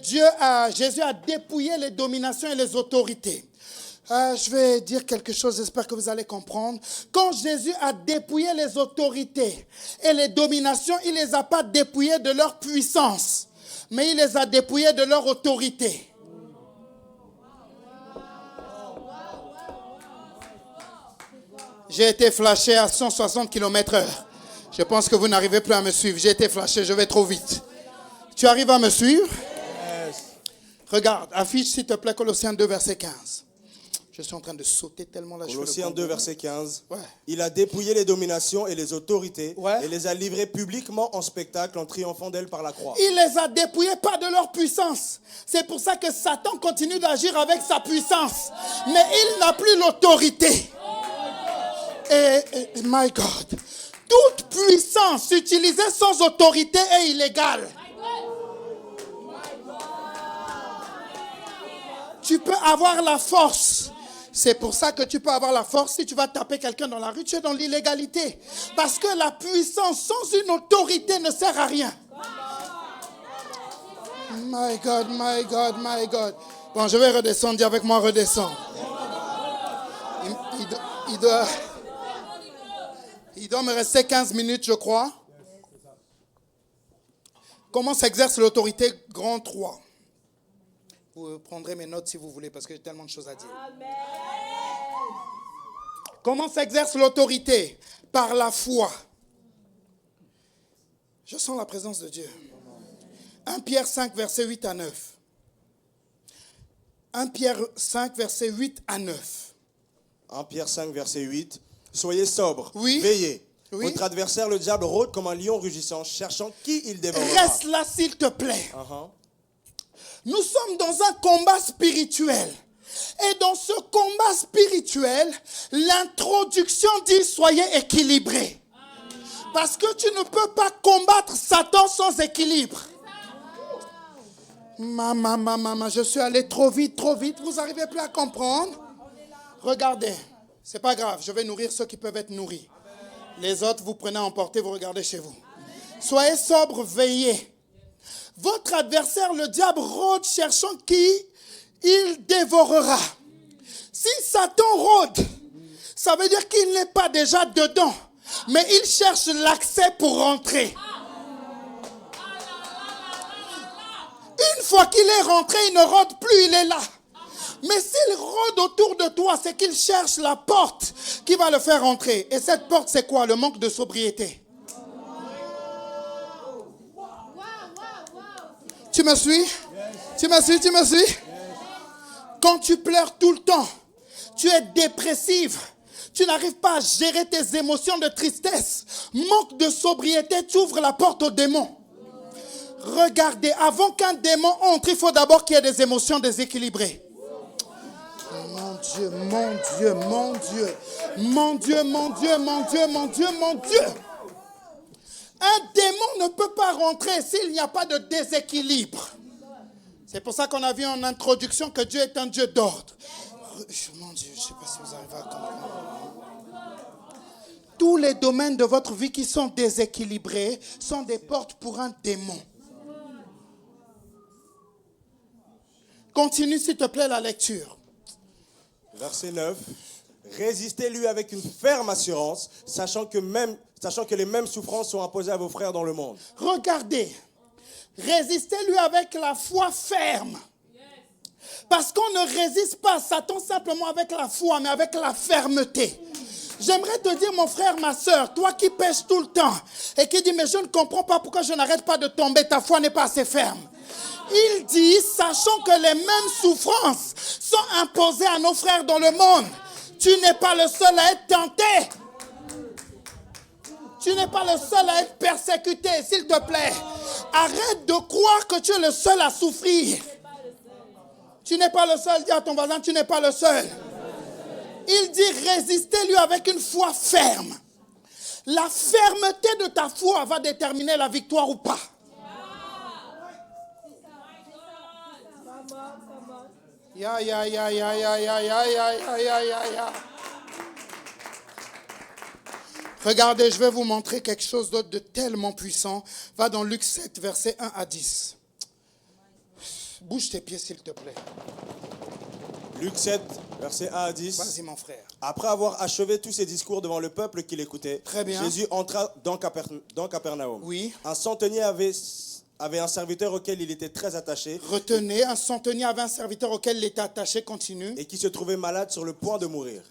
Jésus a dépouillé les dominations et les autorités. Je vais dire quelque chose, j'espère que vous allez comprendre. Quand Jésus a dépouillé les autorités et les dominations, il ne les a pas dépouillées de leur puissance, mais il les a dépouillées de leur autorité. J'ai été flashé à 160 km/h. Je pense que vous n'arrivez plus à me suivre. J'ai été flashé, je vais trop vite. Tu arrives à me suivre? Yes. Regarde, affiche s'il te plaît Colossiens 2, verset 15. Je suis en train de sauter tellement là. Colossiens 2, verset 15. Ouais. Il a dépouillé les dominations et les autorités ouais. et les a livrées publiquement en spectacle en triomphant d'elles par la croix. Il les a dépouillées pas de leur puissance. C'est pour ça que Satan continue d'agir avec sa puissance. Mais il n'a plus l'autorité. Et my God, toute puissance utilisée sans autorité est illégale. Tu peux avoir la force. C'est pour ça que tu peux avoir la force. Si tu vas taper quelqu'un dans la rue, tu es dans l'illégalité. Parce que la puissance sans une autorité ne sert à rien. My God, my God, my God. Bon, je vais redescendre. Dis avec moi, redescendre. Il doit me rester 15 minutes, je crois. Comment s'exerce l'autorité? Grand 3. Vous prendrez mes notes si vous voulez, parce que j'ai tellement de choses à dire. Amen. Comment s'exerce l'autorité? Par la foi. Je sens la présence de Dieu. 1 Pierre 5, versets 8 à 9. 1 Pierre 5, versets 8 à 9. 1 Pierre 5, verset 8. Soyez sobres, oui. Veillez. Oui. Votre adversaire, le diable, rôde comme un lion rugissant, cherchant qui il dévorera. Reste là, s'il te plaît. Uh-huh. Nous sommes dans un combat spirituel. Et dans ce combat spirituel, l'introduction dit soyez équilibrés. Parce que tu ne peux pas combattre Satan sans équilibre. Maman, je suis allé trop vite. Vous n'arrivez plus à comprendre? Regardez, c'est pas grave, je vais nourrir ceux qui peuvent être nourris. Les autres, vous prenez à emporter, vous regardez chez vous. Soyez sobres, veillez. Votre adversaire, le diable, rôde cherchant qui il dévorera. Si Satan rôde, ça veut dire qu'il n'est pas déjà dedans, mais il cherche l'accès pour rentrer. Une fois qu'il est rentré, il ne rôde plus, il est là. Mais s'il rôde autour de toi, c'est qu'il cherche la porte qui va le faire rentrer. Et cette porte, c'est quoi? Le manque de sobriété. Tu me suis? Tu me suis? Quand tu pleures tout le temps, tu es dépressive, tu n'arrives pas à gérer tes émotions de tristesse, manque de sobriété, tu ouvres la porte aux démons. Regardez, avant qu'un démon entre, il faut d'abord qu'il y ait des émotions déséquilibrées. Mon Dieu. Un démon ne peut pas rentrer s'il n'y a pas de déséquilibre. C'est pour ça qu'on a vu en introduction que Dieu est un Dieu d'ordre. Mon Dieu, je ne sais pas si vous arrivez à comprendre. Tous les domaines de votre vie qui sont déséquilibrés sont des portes pour un démon. Continue s'il te plaît la lecture. Verset 9. Résistez-lui avec une ferme assurance, sachant que les mêmes souffrances sont imposées à vos frères dans le monde. Regardez. Résistez-lui avec la foi ferme. Parce qu'on ne résiste pas à Satan simplement avec la foi, mais avec la fermeté. J'aimerais te dire, mon frère, ma soeur, toi qui pêches tout le temps et qui dis, mais je ne comprends pas pourquoi je n'arrête pas de tomber, ta foi n'est pas assez ferme. Il dit, sachant que les mêmes souffrances sont imposées à nos frères dans le monde, tu n'es pas le seul à être tenté. Tu n'es pas le seul à être persécuté, s'il te plaît. Arrête de croire que tu es le seul à souffrir. Tu n'es pas le seul. Dis à ton voisin, tu n'es pas le seul. Il dit, résistez-lui avec une foi ferme. La fermeté de ta foi va déterminer la victoire ou pas. Ya. Regardez, je vais vous montrer quelque chose d'autre de tellement puissant. Va dans Luc 7, versets 1 à 10. Bouge tes pieds, s'il te plaît. Luc 7, versets 1 à 10. Vas-y, mon frère. Après avoir achevé tous ses discours devant le peuple qui l'écoutait, très bien, Jésus entra dans Capernaum. Oui. Un centenier avait un serviteur auquel il était très attaché. Retenez, un centenier avait un serviteur auquel il était attaché, continue. Et qui se trouvait malade sur le point de mourir.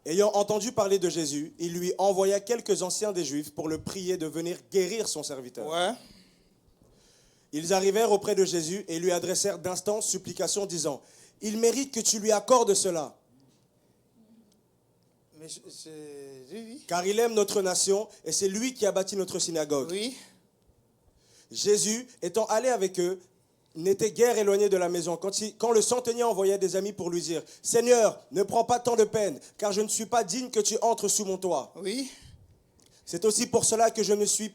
Ayant entendu parler de Jésus, il lui envoya quelques anciens des Juifs pour le prier de venir guérir son serviteur. Ouais. Ils arrivèrent auprès de Jésus et lui adressèrent d'instances supplications disant, « Il mérite que tu lui accordes cela. Mais oui. Car il aime notre nation et c'est lui qui a bâti notre synagogue. » Oui. Jésus, étant allé avec eux, n'était guère éloigné de la maison. Quand le centenier envoyait des amis pour lui dire, « Seigneur, ne prends pas tant de peine, car je ne suis pas digne que tu entres sous mon toit. » Oui. C'est aussi pour cela que je me suis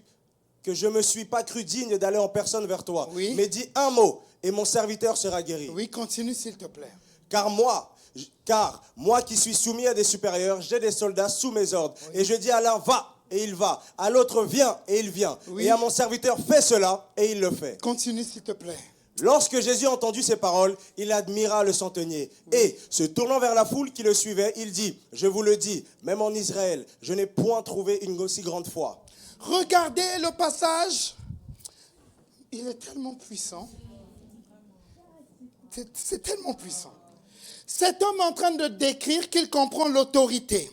pas cru digne d'aller en personne vers toi. Oui. Mais dis un mot, et mon serviteur sera guéri. Oui, continue s'il te plaît. Car moi qui suis soumis à des supérieurs, j'ai des soldats sous mes ordres. Oui. Et je dis à l'un, va, et il va. À l'autre, viens, et il vient. Oui. Et à mon serviteur, fais cela, et il le fait. Continue s'il te plaît. Lorsque Jésus entendu ces paroles, il admira le centenier. Et, se tournant vers la foule qui le suivait, il dit, je vous le dis, même en Israël, je n'ai point trouvé une aussi grande foi. Regardez le passage. Il est tellement puissant. C'est tellement puissant. Cet homme est en train de décrire qu'il comprend l'autorité.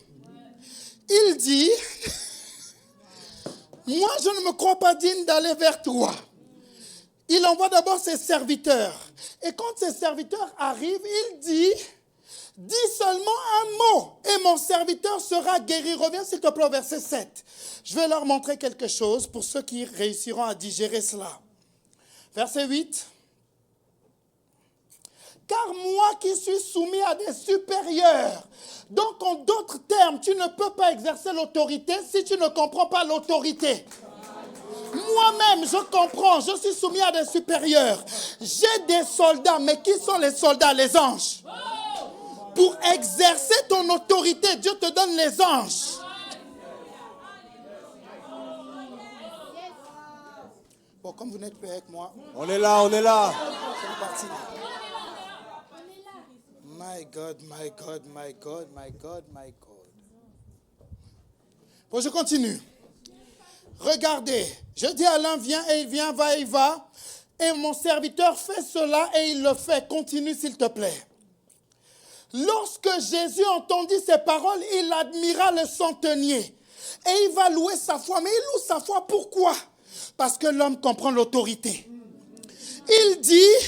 Il dit, moi je ne me crois pas digne d'aller vers toi. Il envoie d'abord ses serviteurs. Et quand ses serviteurs arrivent, il dit, dis seulement un mot et mon serviteur sera guéri. Reviens s'il te plaît au verset 7. Je vais leur montrer quelque chose pour ceux qui réussiront à digérer cela. Verset 8. Car moi qui suis soumis à des supérieurs. Donc en d'autres termes, tu ne peux pas exercer l'autorité si tu ne comprends pas l'autorité. Moi-même, je comprends, je suis soumis à des supérieurs. J'ai des soldats, mais qui sont les soldats? Les anges. Pour exercer ton autorité, Dieu te donne les anges. Bon, comme vous n'êtes plus avec moi, On est là, on est là. c'est parti. My God, my God, my God, my God, my God. Bon, je continue. Regardez, je dis à l'un, viens et il vient, va et il va. Et mon serviteur fait cela et il le fait. Continue s'il te plaît. Lorsque Jésus entendit ces paroles, il admira le centenier. Et il va louer sa foi. Mais il loue sa foi, pourquoi? Parce que l'homme comprend l'autorité. Il dit,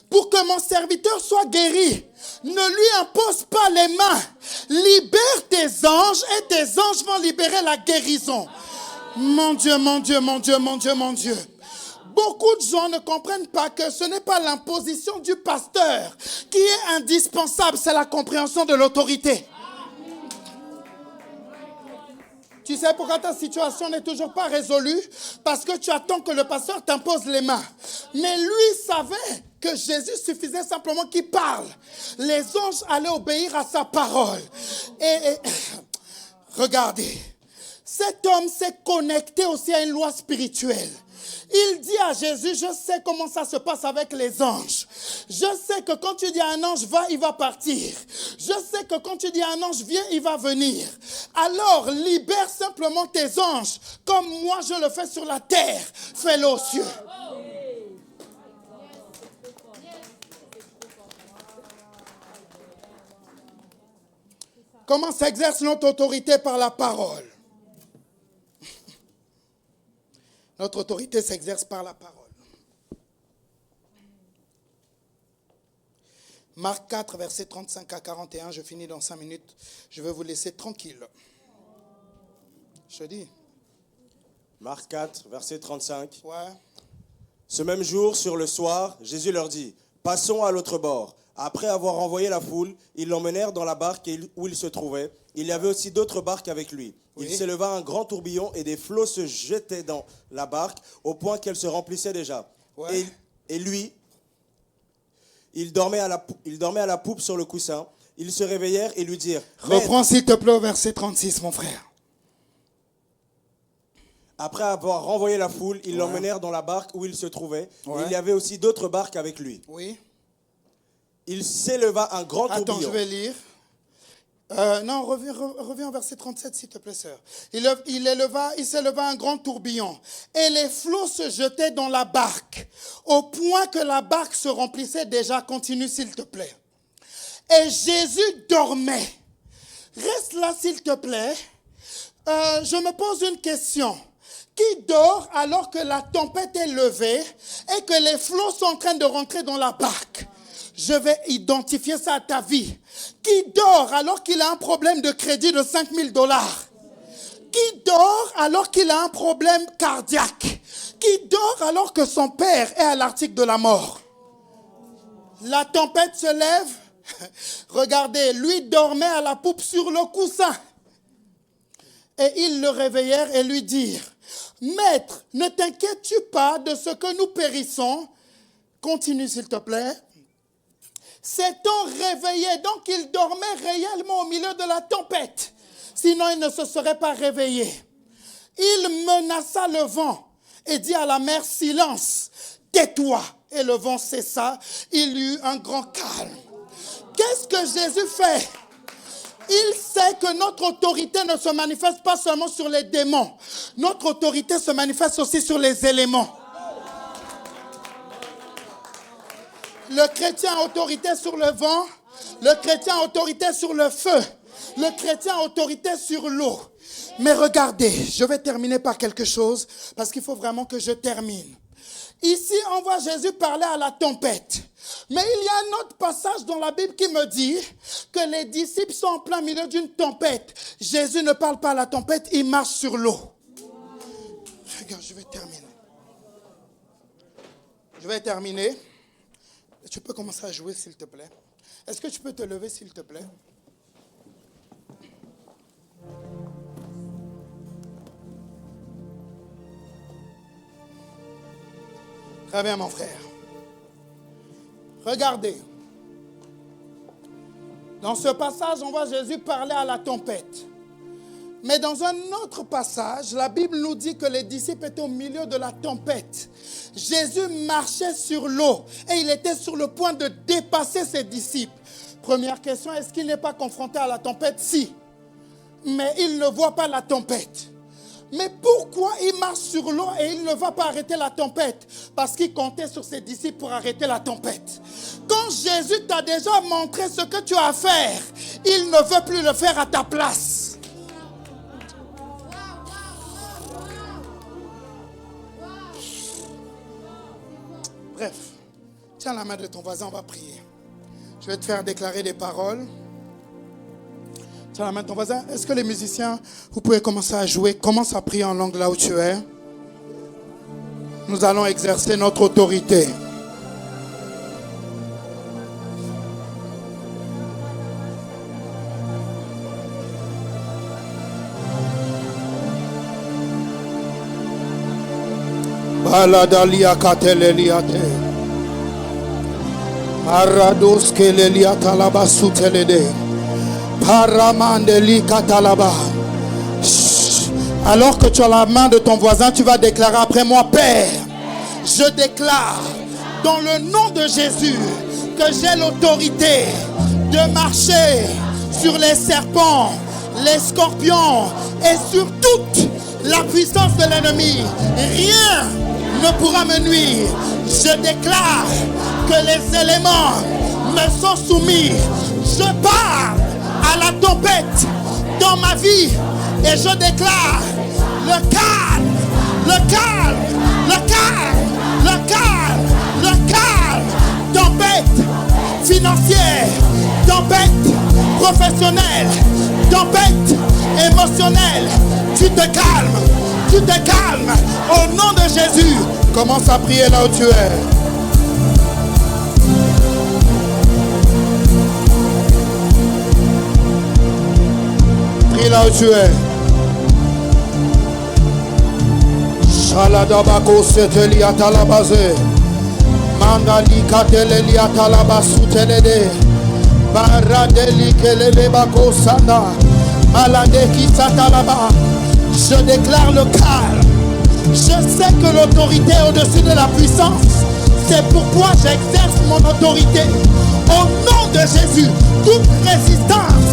pour que mon serviteur soit guéri, ne lui impose pas les mains. Libère tes anges et tes anges vont libérer la guérison. Mon Dieu, mon Dieu, mon Dieu, mon Dieu, mon Dieu. Beaucoup de gens ne comprennent pas que ce n'est pas l'imposition du pasteur qui est indispensable, c'est la compréhension de l'autorité. Tu sais pourquoi ta situation n'est toujours pas résolue? Parce que tu attends que le pasteur t'impose les mains. Mais lui savait que Jésus suffisait simplement qu'il parle. Les anges allaient obéir à sa parole. Et regardez, cet homme s'est connecté aussi à une loi spirituelle. Il dit à Jésus, je sais comment ça se passe avec les anges. Je sais que quand tu dis à un ange, va, il va partir. Je sais que quand tu dis à un ange, viens, il va venir. Alors, libère simplement tes anges, comme moi je le fais sur la terre. Fais-le aux cieux. Comment s'exerce notre autorité? Par la parole. Notre autorité s'exerce par la parole. Marc 4, versets 35 à 41. Je finis dans 5 minutes. Je vais vous laisser tranquille. Je dis. Marc 4, verset 35. Ouais. Ce même jour, sur le soir, Jésus leur dit, passons à l'autre bord. Après avoir envoyé la foule, ils l'emmenèrent dans la barque où il se trouvait. Il y avait aussi d'autres barques avec lui. Oui. Il s'éleva un grand tourbillon et des flots se jetaient dans la barque au point qu'elle se remplissait déjà. Ouais. Et lui, il dormait à la poupe sur le coussin. Ils se réveillèrent et lui dirent, Reprends s'il te plaît au verset 36, mon frère. Après avoir renvoyé la foule, ils Ouais. l'emmenèrent dans la barque où il se trouvait. Ouais. Et il y avait aussi d'autres barques avec lui. Oui. Il s'éleva un grand Attends, tourbillon. je vais lire. Non, reviens au verset 37, s'il te plaît, sœur. Il s'éleva un grand tourbillon. Et les flots se jetaient dans la barque, au point que la barque se remplissait déjà. Continue, s'il te plaît. Et Jésus dormait. Reste là, s'il te plaît. Je me pose une question. Qui dort alors que la tempête est levée et que les flots sont en train de rentrer dans la barque? Je vais identifier ça à ta vie. Qui dort alors qu'il a un problème de crédit de $5,000? Qui dort alors qu'il a un problème cardiaque? Qui dort alors que son père est à l'article de la mort? La tempête se lève. Regardez, lui dormait à la poupe sur le coussin. Et ils le réveillèrent et lui dirent, Maître, ne t'inquiètes-tu pas de ce que nous périssons? Continue s'il te plaît. S'étant réveillé, donc il dormait réellement au milieu de la tempête. Sinon il ne se serait pas réveillé. Il menaça le vent et dit à la mer, silence, tais-toi. Et le vent cessa, il y eut un grand calme. Qu'est-ce que Jésus fait? Il sait que notre autorité ne se manifeste pas seulement sur les démons. Notre autorité se manifeste aussi sur les éléments. Le chrétien a autorité sur le vent. Le chrétien a autorité sur le feu. Le chrétien a autorité sur l'eau. Mais regardez, je vais terminer par quelque chose parce qu'il faut vraiment que je termine. Ici, on voit Jésus parler à la tempête. Mais il y a un autre passage dans la Bible qui me dit que les disciples sont en plein milieu d'une tempête. Jésus ne parle pas à la tempête, il marche sur l'eau. Regarde, je vais terminer. Tu peux commencer à jouer, s'il te plaît. Est-ce que tu peux te lever, s'il te plaît? Très bien, mon frère. Regardez. Dans ce passage, on voit Jésus parler à la tempête. Mais dans un autre passage, la Bible nous dit que les disciples étaient au milieu de la tempête. Jésus marchait sur l'eau et il était sur le point de dépasser ses disciples. Première question, est-ce qu'il n'est pas confronté à la tempête? Si. Mais il ne voit pas la tempête. Mais pourquoi il marche sur l'eau et il ne va pas arrêter la tempête? Parce qu'il comptait sur ses disciples pour arrêter la tempête. Quand Jésus t'a déjà montré ce que tu as à faire, il ne veut plus le faire à ta place. Bref, tiens la main de ton voisin, on va prier. Je vais te faire déclarer des paroles. Tiens la main de ton voisin. Est-ce que les musiciens, vous pouvez commencer à jouer? Commence à prier en langue là où tu es. Nous allons exercer notre autorité. Baladalia kateleliate. Arados keleliata labasutelede. Paramandeli katalaba. Alors que tu as la main de ton voisin, tu vas déclarer après moi, Père, je déclare dans le nom de Jésus que j'ai l'autorité de marcher sur les serpents, les scorpions et sur toute la puissance de l'ennemi. Rien ne pourra me nuire. Je déclare que les éléments me sont soumis. Je parle à la tempête dans ma vie et je déclare le calme, le calme, le calme, le calme, le calme. Tempête financière, tempête professionnelle, tempête émotionnelle. Tu te calmes au nom de Jésus. Commence à prier là où tu es. Prie là où tu es. Shaladabako seteliata la base. Mandali kateliata la basutelede. Baradeli kelele bako sanda. Malade qui satalaba. Je déclare le calme. Je sais que l'autorité est au-dessus de la puissance. C'est pourquoi j'exerce mon autorité. Au nom de Jésus, toute résistance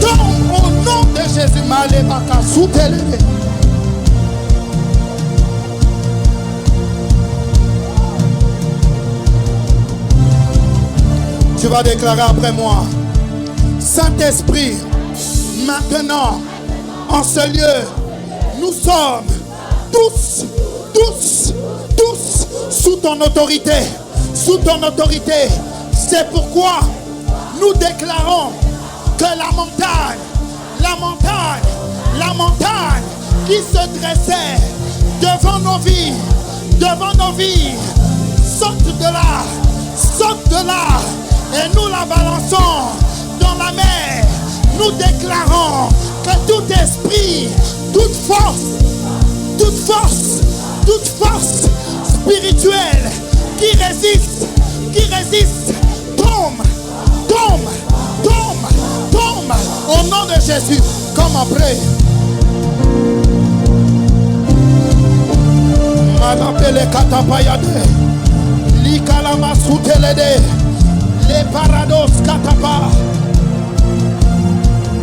tombe au nom de Jésus. Malebaka soutelele. Tu vas déclarer après moi. Saint-Esprit, maintenant, en ce lieu, nous sommes tous sous ton autorité. Sous ton autorité. C'est pourquoi nous déclarons que la montagne qui se dressait devant nos vies, saute de là, et nous la balançons dans la mer. Nous déclarons que tout esprit, toute force toute force spirituelle qui résiste, tombe, tombe, tombe, tombe, au nom de Jésus. Comment prie? Malapele katapayade, likalama soutelede, les parados katapa.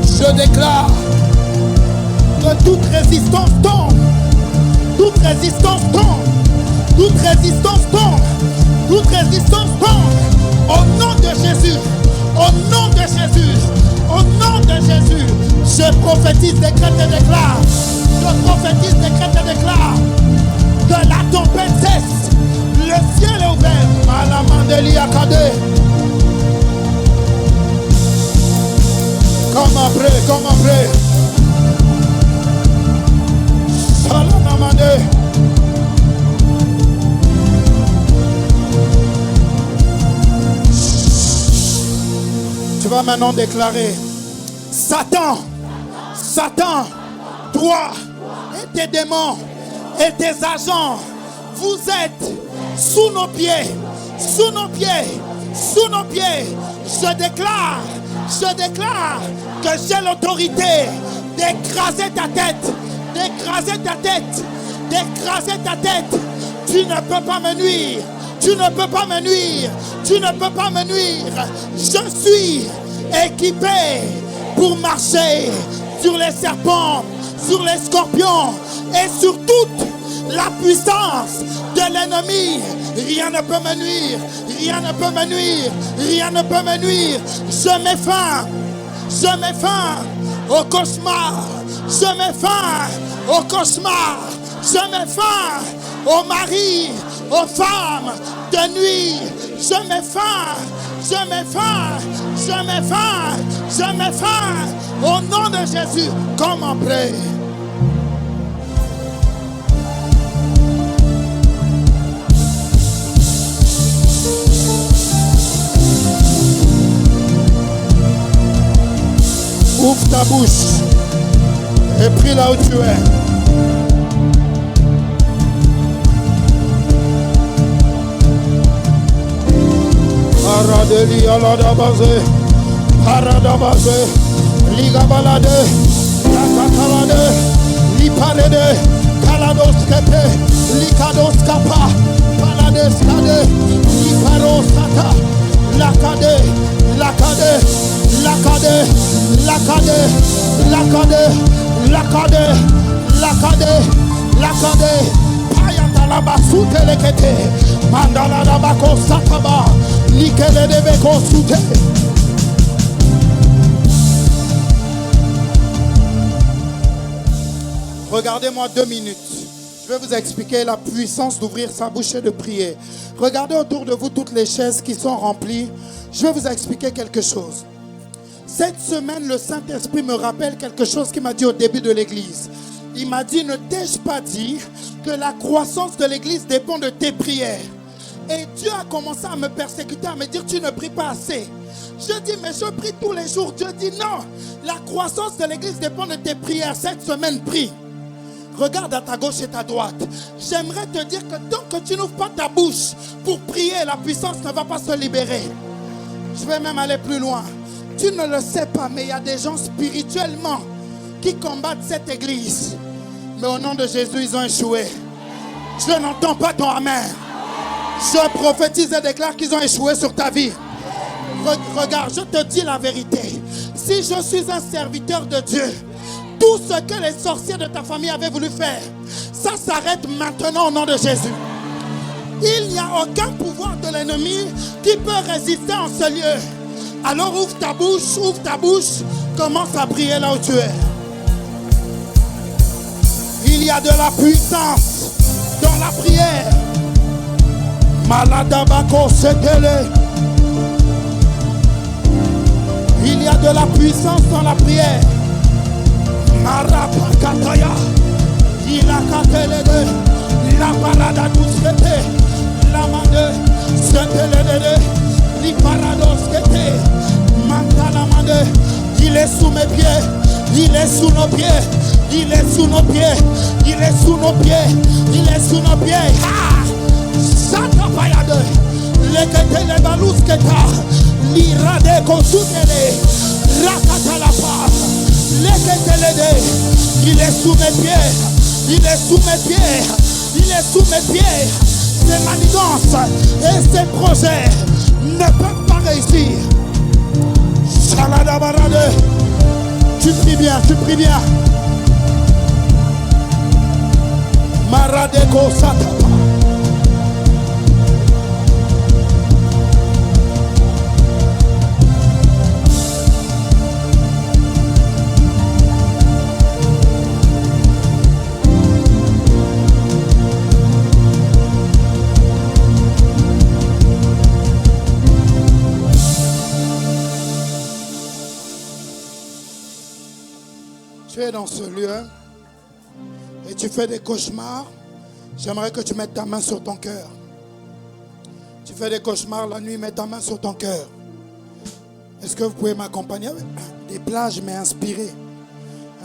Je déclare que toute résistance tombe, toute résistance tombe, toute résistance tombe, toute résistance tombe, au nom de Jésus, au nom de Jésus, au nom de Jésus. Je prophétise, décrète et déclare, je prophétise, décrète et déclare que la tempête cesse, le ciel est ouvert. Malamandeli Akade. Comment prie, comment prie. Salamamande. Tu vas maintenant déclarer: Satan, Satan, toi et tes démons et tes agents, vous êtes sous nos pieds, sous nos pieds, sous nos pieds. Je déclare que j'ai l'autorité d'écraser ta tête, d'écraser ta tête, d'écraser ta tête. Tu ne peux pas me nuire, tu ne peux pas me nuire, tu ne peux pas me nuire. Je suis équipé pour marcher sur les serpents, sur les scorpions et sur toute la puissance de l'ennemi. Rien ne peut me nuire, rien ne peut me nuire, rien ne peut me nuire. Je mets fin au cauchemar, je mets fin au cauchemar, je mets fin aux maris, aux femmes de nuit. Je mets fin, je mets fin, je mets fin, je mets fin au nom de Jésus. Comment prie? Ouvre ta bouche et prie là où tu es. Paradeli aladabase, paradabase, ligabalade, lakakalade, lipalede, kaladoskete, likadoskapa, paladeskade, liparosata, lakade, lakade, lakade, lakade, lakade, lakade, lakade, lakade, payatalaba sutelekete, mandala dabako sataba, likele debeko sute. Regardez-moi 2 minutes. Je vais vous expliquer la puissance d'ouvrir sa bouche et de prier. Regardez autour de vous toutes les chaises qui sont remplies. Je vais vous expliquer quelque chose. Cette semaine, le Saint-Esprit me rappelle quelque chose qu'il m'a dit au début de l'église. Il m'a dit: ne t'ai-je pas dit que la croissance de l'église dépend de tes prières? Et Dieu a commencé à me persécuter, à me dire: tu ne pries pas assez. Je dis: mais je prie tous les jours. Dieu dit: non, la croissance de l'église dépend de tes prières. Cette semaine, prie. Regarde à ta gauche et ta droite. J'aimerais te dire que tant que tu n'ouvres pas ta bouche pour prier, la puissance ne va pas se libérer. Je vais même aller plus loin. Tu ne le sais pas, mais il y a des gens spirituellement qui combattent cette église. Mais au nom de Jésus, ils ont échoué. Je n'entends pas ton amen. Je prophétise et déclare qu'ils ont échoué sur ta vie. Regarde, je te dis la vérité. Si je suis un serviteur de Dieu, tout ce que les sorciers de ta famille avaient voulu faire, ça s'arrête maintenant au nom de Jésus. Il n'y a aucun pouvoir de l'ennemi qui peut résister en ce lieu. Alors ouvre ta bouche, commence à prier là où tu es. Il y a de la puissance dans la prière. Maladabako setele. Il y a de la puissance dans la prière. Marapakataya. Il a katele de la parada doucete. La mande setele de li paradoskete. Manta la mande. Il est sous mes pieds. Il est sous nos pieds. Il est sous nos pieds. Il est sous nos pieds. Il est sous nos pieds. Ah! Santa Payade. Leketele balusketa. Lirade kosutele. Rakata la part. Leketele de. Il est sous mes pieds. Il est sous mes pieds. Il est sous mes pieds. Ses manigances et ses projets ne peuvent pas réussir. Saladabarade. Tu pries bien, tu pries bien. Maradeko Satapa. Tu es dans ce lieu et tu fais des cauchemars. J'aimerais que tu mettes ta main sur ton cœur. Tu fais des cauchemars la nuit, mets ta main sur ton cœur. Est-ce que vous pouvez m'accompagner avec des plages, mais inspirez.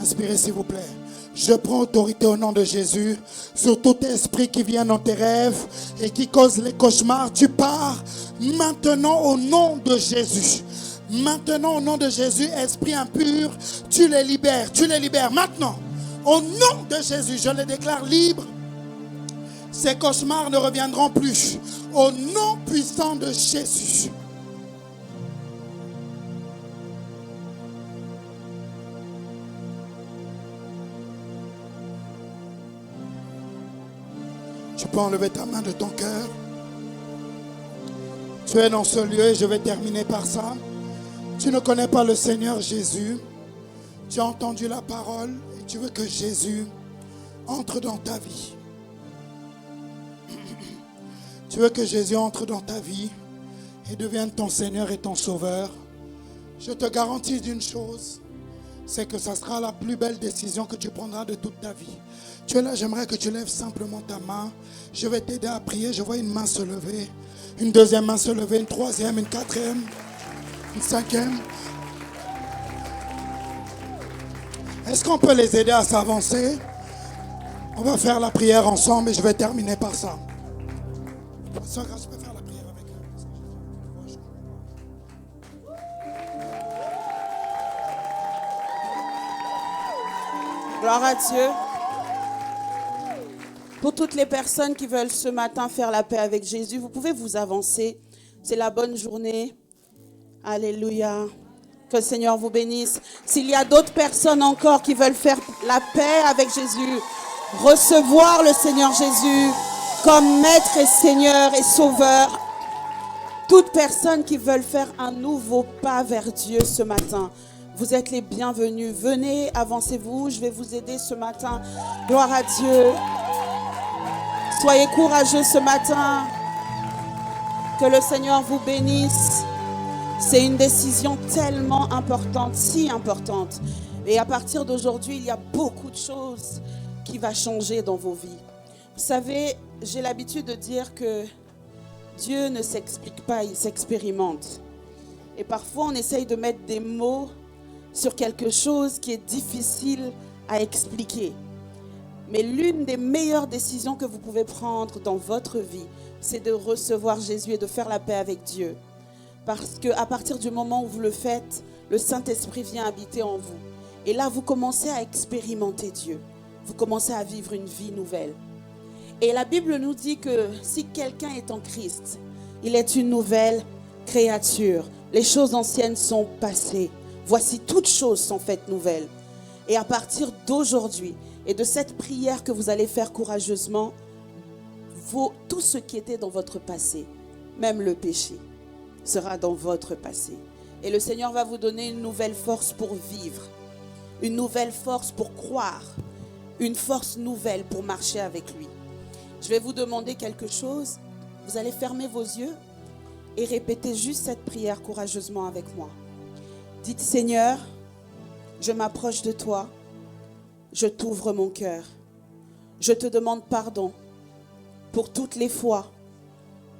Inspirez, s'il vous plaît. Je prends autorité au nom de Jésus sur tout esprit qui vient dans tes rêves et qui cause les cauchemars. Tu pars maintenant au nom de Jésus. Maintenant, au nom de Jésus, esprit impur, tu les libères maintenant. Au nom de Jésus, je les déclare libres. Ces cauchemars ne reviendront plus. Au nom puissant de Jésus. Tu peux enlever ta main de ton cœur. Tu es dans ce lieu et je vais terminer par ça. Tu ne connais pas le Seigneur Jésus. Tu as entendu la parole et tu veux que Jésus entre dans ta vie. Tu veux que Jésus entre dans ta vie et devienne ton Seigneur et ton Sauveur. Je te garantis d'une chose, c'est que ça sera la plus belle décision que tu prendras de toute ta vie. Tu es là, j'aimerais que tu lèves simplement ta main. Je vais t'aider à prier. Je vois une main se lever, une deuxième main se lever, une troisième, une quatrième. Une cinquième. Est-ce qu'on peut les aider à s'avancer? On va faire la prière ensemble et je vais terminer par ça. Sœur, je peux faire la prière avec eux. Gloire à Dieu. Pour toutes les personnes qui veulent ce matin faire la paix avec Jésus, vous pouvez vous avancer. C'est la bonne journée. Alléluia. Que le Seigneur vous bénisse. S'il y a d'autres personnes encore qui veulent faire la paix avec Jésus, recevoir le Seigneur Jésus comme Maître et Seigneur et Sauveur, toutes personnes qui veulent faire un nouveau pas vers Dieu ce matin, vous êtes les bienvenus. Venez, avancez-vous, je vais vous aider ce matin. Gloire à Dieu. Soyez courageux ce matin. Que le Seigneur vous bénisse. C'est une décision tellement importante, si importante. Et à partir d'aujourd'hui, il y a beaucoup de choses qui vont changer dans vos vies. Vous savez, j'ai l'habitude de dire que Dieu ne s'explique pas, il s'expérimente. Et parfois, on essaye de mettre des mots sur quelque chose qui est difficile à expliquer. Mais l'une des meilleures décisions que vous pouvez prendre dans votre vie, c'est de recevoir Jésus et de faire la paix avec Dieu. Parce qu'à partir du moment où vous le faites, le Saint-Esprit vient habiter en vous. Et là, vous commencez à expérimenter Dieu. Vous commencez à vivre une vie nouvelle. Et la Bible nous dit que si quelqu'un est en Christ, il est une nouvelle créature. Les choses anciennes sont passées. Voici, toutes choses sont faites nouvelles. Et à partir d'aujourd'hui et de cette prière que vous allez faire courageusement, tout ce qui était dans votre passé, même le péché, sera dans votre passé. Et le Seigneur va vous donner une nouvelle force pour vivre, une nouvelle force pour croire, une force nouvelle pour marcher avec lui. Je vais vous demander quelque chose. Vous allez fermer vos yeux et répéter juste cette prière courageusement avec moi. Dites: Seigneur, je m'approche de toi, je t'ouvre mon cœur. Je te demande pardon pour toutes les fois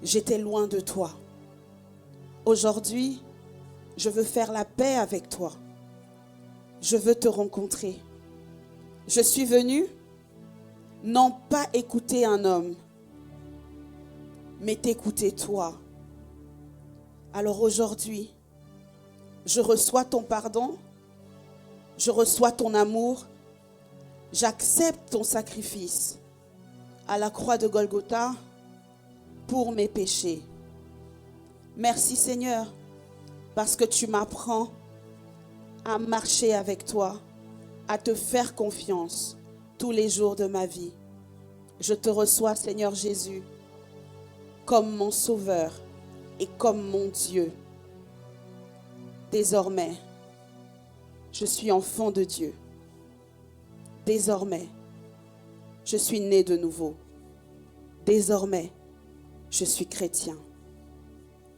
j'étais loin de toi. Aujourd'hui, je veux faire la paix avec toi. Je veux te rencontrer. Je suis venu non pas écouter un homme, mais t'écouter toi. Alors aujourd'hui, je reçois ton pardon, je reçois ton amour, j'accepte ton sacrifice à la croix de Golgotha pour mes péchés. Merci Seigneur, parce que tu m'apprends à marcher avec toi, à te faire confiance tous les jours de ma vie. Je te reçois, Seigneur Jésus, comme mon Sauveur et comme mon Dieu. Désormais, je suis enfant de Dieu. Désormais, je suis né de nouveau. Désormais, je suis chrétien.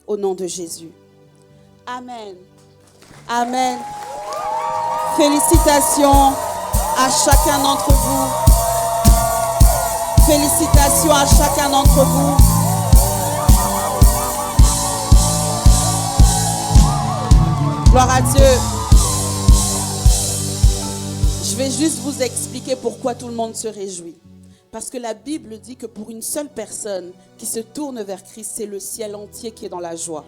Au nom de Jésus. Amen. Amen. Félicitations à chacun d'entre vous. Félicitations à chacun d'entre vous. Gloire à Dieu. Je vais juste vous expliquer pourquoi tout le monde se réjouit. Parce que la Bible dit que pour une seule personne qui se tourne vers Christ, c'est le ciel entier qui est dans la joie.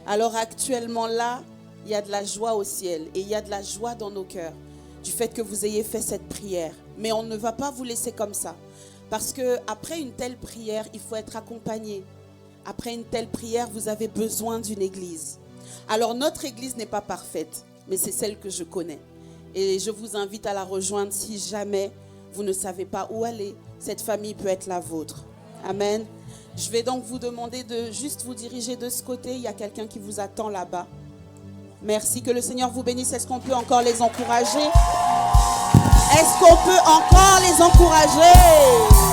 Alors actuellement là, il y a de la joie au ciel et il y a de la joie dans nos cœurs du fait que vous ayez fait cette prière. Mais on ne va pas vous laisser comme ça. Parce qu'après une telle prière, il faut être accompagné. Après une telle prière, vous avez besoin d'une église. Alors notre église n'est pas parfaite, mais c'est celle que je connais. Et je vous invite à la rejoindre si jamais vous ne savez pas où aller. Cette famille peut être la vôtre. Amen. Je vais donc vous demander de juste vous diriger de ce côté. Il y a quelqu'un qui vous attend là-bas. Merci, que le Seigneur vous bénisse. Est-ce qu'on peut encore les encourager? Est-ce qu'on peut encore les encourager?